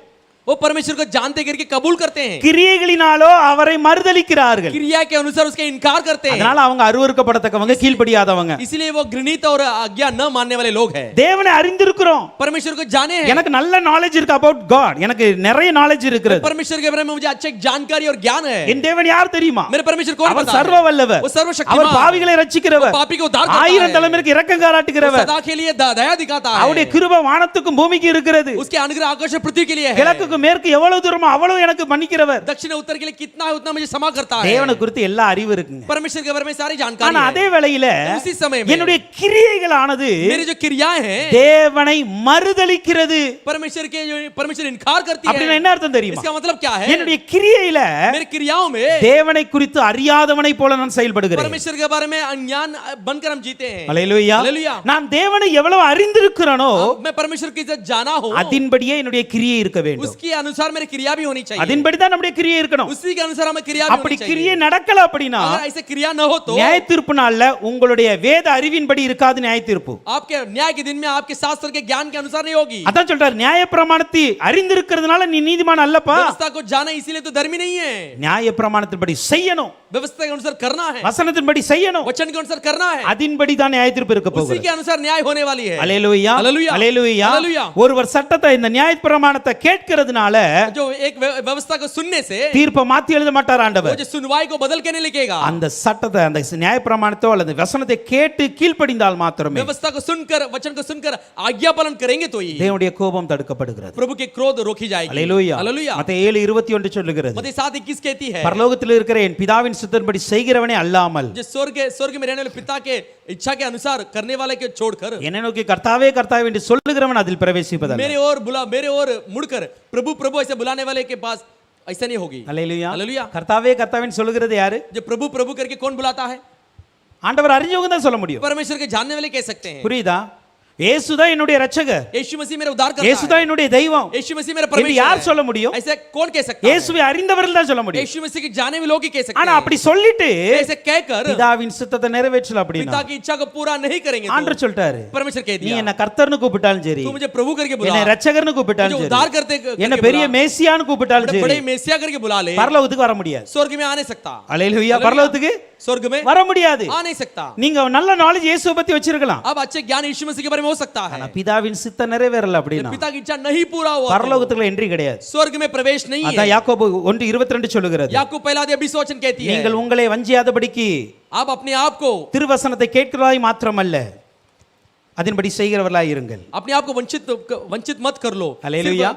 वो परमेश्वर को जानते करके कबूल करते हैं, கிரியைகளினாலோ அவரை மறுதலிக்கிறார்கள். क्रिया के अनुसार उसका इनकार करते हैं. அதனால அவங்க அருவருக்கப்படத்தக்கவங்க, கீழ்ப்படியாதவங்க. इसलिए वो घृणित और आज्ञा न मानने वाले लोग हैं. தேவனை அறிந்திருக்கிறோம், परमेश्वर को जाने हैं, எனக்கு நல்ல நாலேஜ் இருக்கு அபௌட் காட், எனக்கு நிறைய நாலேஜ் இருக்கிறது, परमेश्वर के बारे में मुझे अच्छी जानकारी और ज्ञान है. என் தேவன் யார் தெரியுமா? मेरे परमेश्वर कौन அவர் पता है? சர்வ வல்லவர், वो सर्वशक्तिमान, அவர் பாவிகளை ரட்சிக்கிறவர், वो पापी को उद्धार करता है, ஆயிரம் தலைமுறைக்கு இரக்கம் वो காட்டுகிறவர், सदा के लिए दया दिखाता है, அவருடைய கிருபை வானத்துக்கும் பூமிக்கு இருக்கிறது, उसके अनुग्रह आकाश और पृथ्वी के लिए है, கிழக்குக்கு மேற்கு எவ்வளவு தூரமோ அவ்வளவு எனக்கு மன்னிக்கிறவர். दक्षिण उत्तर के लिए कितना है उतना मुझे क्षमा करता है. தேவனை குறித்து எல்லா அறிவு இருக்குங்க. परमेश्वर के बारे में सारी जानकारी ஆனா है. அதே வேளையில उसी समय में என்னுடைய கிரியைகளானது मेरी जो क्रियाएं हैं தேவனை மறுதலிக்கிறது. परमेश्वर इनकार करती அப்படினா है. என்ன அர்த்தம் தெரியுமா? इसका मतलब क्या है? என்னுடைய கிரியையில मेरी क्रियाओं में தேவனை குறித்து அறியாதவனை போல நான் செயல்படுகிறேன். परमेश्वर के बारे में अज्ञान बनकर हम जीते हैं. அல்லேலூயா. हालेलुया. நான் தேவனை எவ்வளவு அறிந்திருக்கிறேனோ मैं परमेश्वर की इज्जत जाना हूं, அதின்படியே என்னுடைய கிரியை இருக்க வேண்டும். उसके अनुसार मेरी क्रिया भी होनी चाहिए. அதின்படி தான் நம்முடைய கிரியை இருக்கணும். उसी के अनुसार हमें क्रिया भी அப்படி होनी கிரியை चाहिए. நடக்கல அப்படினா अगर ऐसे क्रिया न हो तो நியாயத்தீர்ப்பு நாள்ல உங்களுடைய வேத அறிவின்படி இருக்காது நியாயத்தீர்ப்பு. आपके न्याय के दिन में आपके शास्त्र के ज्ञान के अनुसार नहीं होगी. அதான் சொல்றார், நியாயப்பிரமாணத்தை அறிந்திருக்கிறதுனால நீ நீதிமான் அல்லப்பா, व्यवस्था को जाना इसीलिए तो धर्मी नहीं है. நியாயப்பிரமாணத்தின்படி செய்யணும், व्यवस्था के अनुसार करना है, வசனத்தின்படி செய்யணும், वचन के अनुसार करना है, அதின்படி தான் நியாயத்தீர்ப்பு இருக்க उसी போகுது. के अनुसार न्याय होने वाली है. அல்லேலூயா. हालेलुया. அல்லேலூயா. हालेलुया. ஒருவர் சட்டத்தை இந்த நியாயப்பிரமாணத்தை கேட்கிறதுனால जो एक व्यवस्था को सुनने से தீர்ப்பை மாத்தி எழுத மாட்டார் वो ஆண்டவர். जो सुनवाई को बदल के नहीं लिखेगा. அந்த சட்டத்தை, அந்த நியாயப்பிரமாணத்தை அல்லது வசனத்தை கேட்டு கீழ்ப்படிந்தால் மாத்திரமே व्यवस्था को सुनकर, वचन को सुनकर आज्ञा पालन करेंगे तो ही தேவனுடைய கோபம் தடுக்கப்படுகிறது. प्रभु के क्रोध रोकी जाएगी. அல்லேலூயா. हालेलुया. மத்தேயு 7:21 சொல்லுகிறது, मत्ती 7:21 कहती है, பரலோகத்தில் இருக்கிற என் பிதாவின் சித்தத்தின்படி செய்கிறவனே அல்லாமல் जो स्वर्ग में रहने वाले पिता के इच्छा के अनुसार करने वाले के छोड़कर என்னை நோக்கி கர்த்தாவே கர்த்தாவே என்று சொல்லுகிறவன் அதில் பிரவேசிப்பதல்ல. मेरे ओर मुड़कर प्रभु प्रभु ऐसे बुलाने वाले के पास ऐसा नहीं होगी। அல்லேலூயா हालेलुया। கர்த்தாவே கர்த்தாவேன்னு சொல்லுகிறது யாரு? जब प्रभु प्रभु करके कौन बुलाता है? ஆண்டவர் அறிஞ்சவங்க தான் சொல்ல முடியும். परमेश्वर के जानने वाले कह सकते हैं। புரியுதா? இயேசுதான் என்னுடைய இரட்சகர், यीशु मसीह मेरा उद्धार करता இயேசுதான் என்னுடைய தெய்வம் है। यीशु मसीह मेरा என்று परमेश्वर யார் है। சொல்ல முடியும்? ऐसे कौन कह सकता है? இயேசுவை அறிந்தவர்கள் தான் சொல்ல முடியும். यीशु मसीह के जाने वाले लोग ही कह सकते ஆனா हैं। அப்படி சொல்லிட்டு ऐसे कहकर பிதாவின் சித்தத்தை நிறைவேற்றல அப்படினா पिता की इच्छा को पूरा नहीं करेंगे ஆண்டவர் சொல்லிட்டாரு, परमेश्वर कह நீ दिया என்ன கர்த்தர்னு கூப்பிட்டாலும் சரி, तू मुझे प्रभु करके बुला, என்னை இரட்சகர்னு கூப்பிட்டாலும் मुझे சரி, उद्धार करते என்ன பெரிய மேசியான்னு கூப்பிட்டாலும் बड़े சரி, मेसिया करके बुला ले, பரலோகத்துக்கு வர முடியாது. स्वर्ग में आ नहीं सकता। அல்லேலூயா, பரலோகத்துக்கு स्वर्ग में வர முடியாது. आ नहीं सकता। நீங்க நல்ல நாலேஜ் இயேசுவை பத்தி வச்சிருக்கலாம், अब अच्छे ज्ञान यीशु मसीह के बारे में हो सकता है, ஆனா பிதாவின் சித்தம் நிறைவேறல அப்படினா पिता की इच्छा नहीं पूरा हुआ பரலோகத்துக்குள்ள என்ட்ரி கிடையாது. स्वर्ग में प्रवेश नहीं है। அதான் யாக்கோபு 1:22 சொல்லுகிறது, याकूब पहला अध्याय 20 वचन कहती है, நீங்கள் உங்களை வஞ்சியாதபடிக்கு आप अपने आप को திருவசனத்தை கேட்கிறவராய் மாத்திரமல்ல அதன்படி செய்கிறவர்களாய் இருங்கள். अपने आप को वंचित मत कर लो। அல்லேலூயா.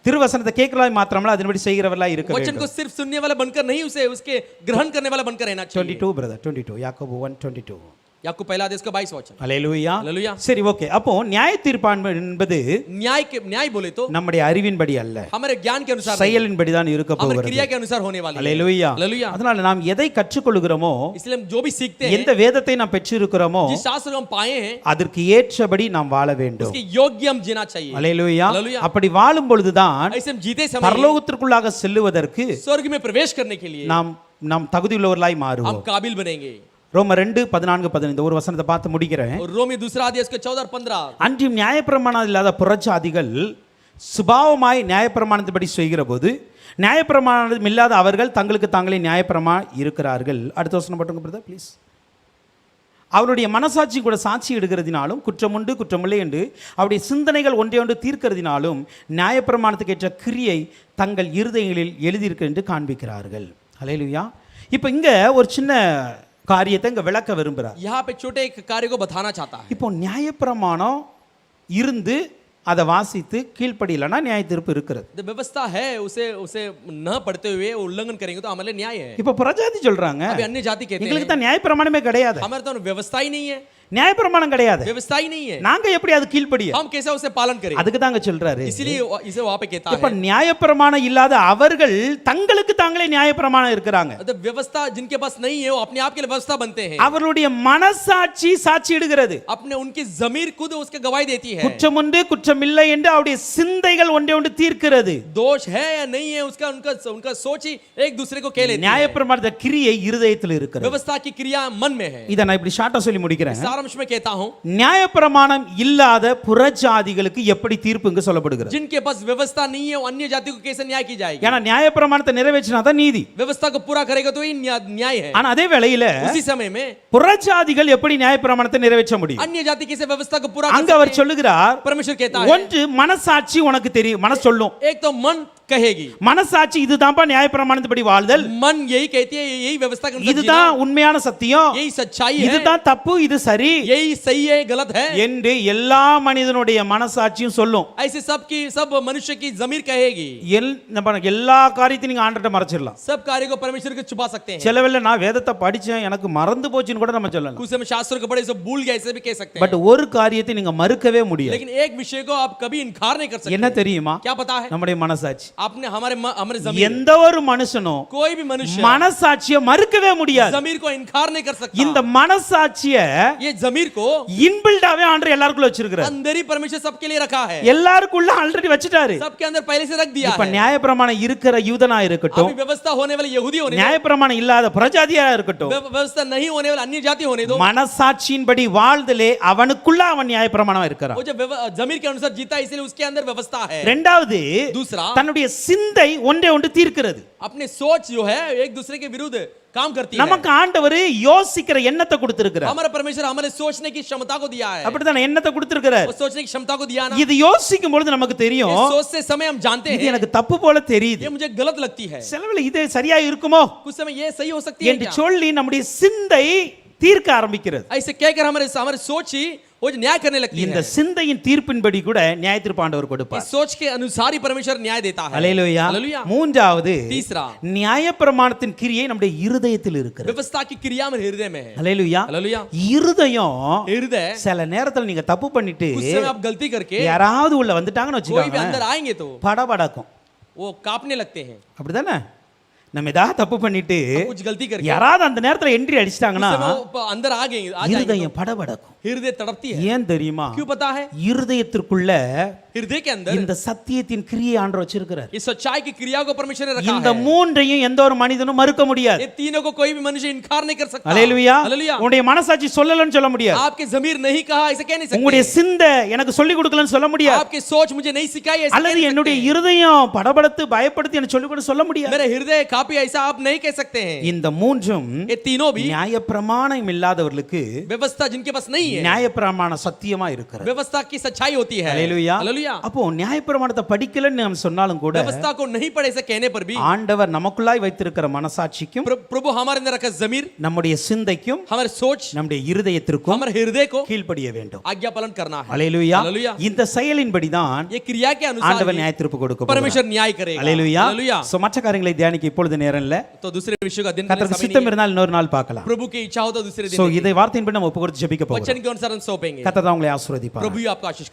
திருவசனத்தை கேட்கிறவராய் மாத்திரமல்ல அதன்படி செய்கிறவர்களாய் இருக்க वचन வேண்டும். को सिर्फ सुनने वाला बनकर नहीं, उसे उसके ग्रहण करने वाला बनकर रहना चाहिए। 22 பிரதர் 22 யாக்கோபு 1:22. याकूब पहला अध्याय इसका 22 वचन। அல்லேலூயா. हालेलुया। சரி, ஓகே. அப்போ நியாய தீர்ப்பு என்பது न्याय बोले तो நம்முடைய அறிவின்படி அல்ல, हमारे ज्ञान के अनुसार नहीं, செயலின்படி தான் இருக்க हमारे போகிறது. क्रिया के अनुसार होने वाली है। அல்லேலூயா. हालेलुया। அதனால நாம் எதை கற்றுக்கொள்கிறோமோ, इसलिए हम जो भी सीखते हैं, எந்த வேதத்தை நாம் பெற்றிருக்கிறோமோ जिस शास्त्र को हम पाए हैं, அதற்கு ஏற்றபடி நாம் வாழ வேண்டும். उसके योग्य हम जीना चाहिए। அல்லேலூயா. हालेलूया। அப்படி வாழும் பொழுதுதான் ऐसे हम जीते समय பரலோகத்திற்குள்ளாக செல்லுவதற்கு स्वर्ग में प्रवेश करने के लिए நாம் தகுதியுள்ளவர்களாய் हम மாறுவோம். काबिल बनेंगे। ரோமர் 2:14-15 ஒரு வசனத்தை பார்த்து முடிக்கிறேன். और रोमी दूसरा अध्याय इसका 14 और 15, அன்றியும் நியாயப்பிரமாணம் இல்லாத புறஜாதிகள் சுபாவமாய் நியாயப்பிரமாணத்தின்படி செய்கிற போது நியாயப்பிரமாணம் இல்லாத அவர்கள் தங்களுக்கு தாங்களே நியாயப்பிரமாணம் இருக்கிறார்கள். அடுத்த வசனம் போட்டுங்க பிரதர் ப்ளீஸ். அவருடைய மனசாட்சி கூட சாட்சி எடுக்கிறதினாலும் குற்றமுண்டு குற்றமில்லை என்று அவருடைய சிந்தனைகள் ஒன்றையொன்று தீர்க்கிறதினாலும் நியாயப்பிரமாணத்துக்கு ஏற்ற கிரியை தங்கள் இருதயங்களில் எழுதியிருக்க என்று காண்பிக்கிறார்கள். அல்லேலூயா. இப்போ இங்க ஒரு சின்ன காரியத்தை இங்க விளக்க விரும்புகிறார். यहाँ पे छोटे एक कार्य को बताना चाहता है। இப்போ நியாயப்பிரமாணம் இருந்து அதை வாசித்து கீழ்ப்படியலனா நியாய தீர்ப்பு இருக்கிறது. जो व्यवस्था है उसे उसे न पढ़ते हुए उल्लंघन करेंगे तो हमारे लिए न्याय है। இப்போ புறஜாதி சொல்றாங்க, अभी अन्य जाति कहते எங்களுக்கு हैं தான் நியாயப்பிரமாணமே கிடையாது, हमारे तो व्यवस्था ही नहीं है, நியாயப்பிரமாணம் கிடையாது, व्यवस्था ही नहीं है, நாங்க எப்படி அது கீழ்ப்படிய? हम कैसे उसे पालन करें? அதுக்கு தாங்க சொல்றாரு, इसीलिए इसे वहां पे कहता இப்ப है நியாயப்பிரமாணம் இல்லாத அவர்கள் தங்களுக்கு தாங்களே நியாயப்பிரமாணம் இருக்கிறாங்க. तो व्यवस्था जिनके पास नहीं है वो अपने आप के लिए व्यवस्था बनते हैं। அவர்களுடைய மனசாட்சி சாட்சி இடுகிறது, अपने उनकी जमीर खुद उसके गवाही देती है। குற்றம் உண்டு குற்றமில்லை என்று அவருடைய சிந்தைகள் ஒன்றே ஒன்று தீர்க்கிறது. दोष है या नहीं है उसका उनका उनका सोच ही एक दूसरे को कह लेती है। நியாயப்பிரமாண கிரியை இருதயத்தில் இருக்கிறது. व्यवस्था की क्रिया मन में है। இதை நான் இப்படி ஷார்ட்டா சொல்லி முடிக்கிறேன். सारांश में कहता हूं, நியாயப்பிரமாணம் இல்லாத புறஜாதிகளுக்கு எப்படி தீர்ப்பு இங்கு சொல்லப்படுகிறது? जिनके पास व्यवस्था नहीं है वो अन्य जाति को कैसे न्याय की जाएगी? ஏன்னா நியாயப்பிரமாணத்தை நிறைவேற்றினா தான் நீதி. व्यवस्था को पूरा करेगा तो ही न्याय है। ஆனா அதே வேளையில उसी समय में புறஜாதிகள் எப்படி நியாயப்பிரமாணத்தை நிறைவேற்ற முடியும்? अन्य जाति कैसे व्यवस्था को पूरा அங்க அவர் சொல்லுகிறார், परमेश्वर कहता है, ஒன்று மனசாட்சி உனக்கு தெரியும், மனசு சொல்லும், एक तो मन कहेगी, மனசாட்சி இதுதான்ப்பா நியாயப்பிரமாணத்தின்படி வாழ்தல், मन यही कहती है यही व्यवस्था के अनुसार இதுதான் जीना, உண்மையான சத்தியம், यही सच्चाई है, இதுதான் தப்பு இது சரி यही सही है गलत है என்று எல்லா மனிதனுடைய மனசாட்சியும் சொல்லும். ऐसे सब मनुष्य की जमीर कहेगी। எல்லா காரியத்தையும் நீங்க ஆண்டட்ட மறைச்சிடலாம். सब कार्य को परमेश्वर को छुपा सकते हैं। சிலவேளை நான் வேதத்தை படிச்சேன் எனக்கு மறந்து போச்சுன்னு கூட நம்ம சொல்லலாம். कुछ समय शास्त्र को पढ़े सब भूल गए ऐसे भी कह सकते हैं। பட் ஒரு காரியத்தை நீங்க மறுக்கவே முடியாது. लेकिन एक विषय को आप कभी इनकार नहीं कर सकते। என்ன தெரியுமா? क्या पता है? நம்முடைய மனசாட்சி. आपने हमारे जमीर, எந்த ஒரு மனுஷனும் कोई भी मनुष्य மனசாட்சியை மறுக்கவே முடியாது. जमीर को इनकार नहीं कर सकता। இந்த மனசாட்சியை ये जमीर को இன்பில்டாவே ஆண்டவர் எல்லாருக்குள்ள வச்சிருக்காரு. अंदर ही परमेश्वर सबके लिए रखा है। எல்லாருக்குள்ள ஆல்ரெடி வச்சிட்டாரு. सबके अंदर पहले से रख दिया இப்ப है। நியாயப்பிரமாணம் இருக்கிற யூதனா இருக்கட்டும், अभी व्यवस्था होने वाले यहूदी होने दो, நியாயப்பிரமாணம் இல்லாத புறஜாதியா இருக்கட்டும், व्यवस्था नहीं होने वाले अन्य जाति होने दो, மனசாட்சியின்படி வாழ்தலே அவனுக்குள்ள அவன் நியாயப்பிரமாணம் இருக்கிறான். वो जो जमीर के अनुसार जीता है इसलिए उसके अंदर व्यवस्था है। இரண்டாவது दूसरा, தன்னுடைய சிந்தை ஒன்றே ஒன்று தீர்க்கிறது. अपने सोच जो है एक दूसरे के विरुद्ध काम करती है। நமக்கு ஆண்டவர் யோசிக்கிற எண்ணத்தை கொடுத்திருக்கிறார். हमारा परमेश्वर हमारे सोचने की क्षमता को दिया है। அப்படிதான் எண்ணத்தை கொடுத்திருக்கிறார். वो सोचने की क्षमता को दिया ना, இது யோசிக்கும் பொழுது நமக்கு தெரியும், ये सोचते समय हम जानते இது हैं எனக்கு தப்பு போல தெரியுது, ये मुझे गलत लगती है, சிலவேளை இது சரியா இருக்குமோ कुछ समय ये सही हो सकती है என்று क्या? சொல்லி நம்முடைய சிந்தை தீர்க்க ஆரம்பிக்கிறது. ऐसे कहकर हमारे सोच ही वो न्याय करने लगती இந்த है। சிந்தையின் தீர்ப்பின்படி கூட நியாய தீர்ப்பு ஆண்டவர் கொடுப்பார். इस सोच के अनुसार ही परमेश्वर न्याय देता है। அல்லேலூயா. हालेलुया। மூன்றாவது, तीसरा, நியாயப்பிரமாணத்தின் கிரியை நம்முடைய இருதயத்தில் இருக்கிறது. व्यवस्था की क्रिया में हृदय में है। அல்லேலூயா. हालेलुया। இருதயம் हृदय சில நேரத்துல நீங்க தப்பு பண்ணிட்டு कुछ समय आप गलती करके யாராவது உள்ள வந்துட்டாங்கன்னு कोई भी வச்சுக்கோங்க, अंदर आएंगे तो படபடக்கும். वो कांपने लगते हैं। அப்படிதானே? நம்ம ஏதாவது தப்பு பண்ணிட்டு हम कुछ गलती करके யாராவது அந்த நேரத்துல என்ட்ரி அடிச்சிட்டாங்கன்னா उससे वो अंदर आ जाएंगे இருதயம் படபடக்கும். तो हृदय तड़पती है। ஏன் தெரியுமா? क्यों पता है? இருதயத்திற்குள்ள हृदय के अंदर இந்த சத்தியத்தின் கிரியை ஆண்டவர் வச்சிருக்கிறார். इस सच्चाई की क्रिया को परमेश्वर ने रखा இந்த है। மூன்றையும் எந்த ஒரு மனிதனும் மறுக்க முடியாது. ये तीनों को कोई भी मनुष्य इनकार नहीं कर सकता। அல்லேலூயா. हालेलुया। உன்னுடைய மனசாட்சி சொல்லலன்னு சொல்ல முடியாது. आपके ज़मीर नहीं कहा ऐसे कह नहीं உங்களுடைய सकते। சிந்தை எனக்கு சொல்லி கொடுக்கலன்னு சொல்ல முடியாது. आपके सोच मुझे नहीं सिखाई ऐसे कह அல்லது नहीं என்னுடைய सकते। இருதயம் படபடத்து பயப்படுத்தி எனக்கு சொல்லி கொடுக்க சொல்ல முடியாது. मेरा हृदय कांपे ऐसा आप नहीं कह सकते हैं। இந்த மூன்றும் ये तीनों भी நியாயப்பிரமாணம் இல்லாதவர்களுக்கு व्यवस्था जिनके पास नहीं है, நியாயப்பிரமாண சத்தியமா இருக்கிறது. व्यवस्था की सच्चाई होती है। அல்லேலூயா. हालेलुया। அப்போ நியாயப்பிரமாணத்தை படிக்கலன்னு நாம் சொன்னாலும் கூட व्यवस्था को नहीं पढ़े ऐसे कहने पर भी ஆண்டவர் நமக்குள்ளாய் வைத்திருக்கிற மனசாட்சிக்கும் प्रभु हमारे अंदर रखा जमीर, நம்முடைய சிந்தைக்கும் हमारे सोच, நம்முடைய இருதயத்திற்கும் हमारे हृदय को கீழ்ப்படிய வேண்டும். आज्ञा पालन करना है। அல்லேலூயா. हालेलुया। இந்த செயலின்படிதான் ये क्रिया के अनुसार ஆண்டவர் ही நியாய தீர்ப்பு கொடுக்க போகிறார். परमेश्वर न्याय करेगा। அல்லேலூயா. हालेलुया। சோ மற்ற காரியங்களை தியானிக்க இப்பொழுது நேரம் இல்ல. तो दूसरे विषय का दिन करने கர்த்தருக்கு समय சித்தம் नहीं है। இருந்தால் இன்னொரு நாள் பார்க்கலாம். प्रभु की इच्छा हो तो दूसरे சோ दिन இதை வார்த்தையின்படி நம்ம ஒப்பு கொடுத்து ஜெபிக்க போகிறோம். वचन के अनुसार हम सौंपेंगे। கர்த்தர் உங்களை ஆசீர்வதிப்பார். प्रभु ही आपका आशीष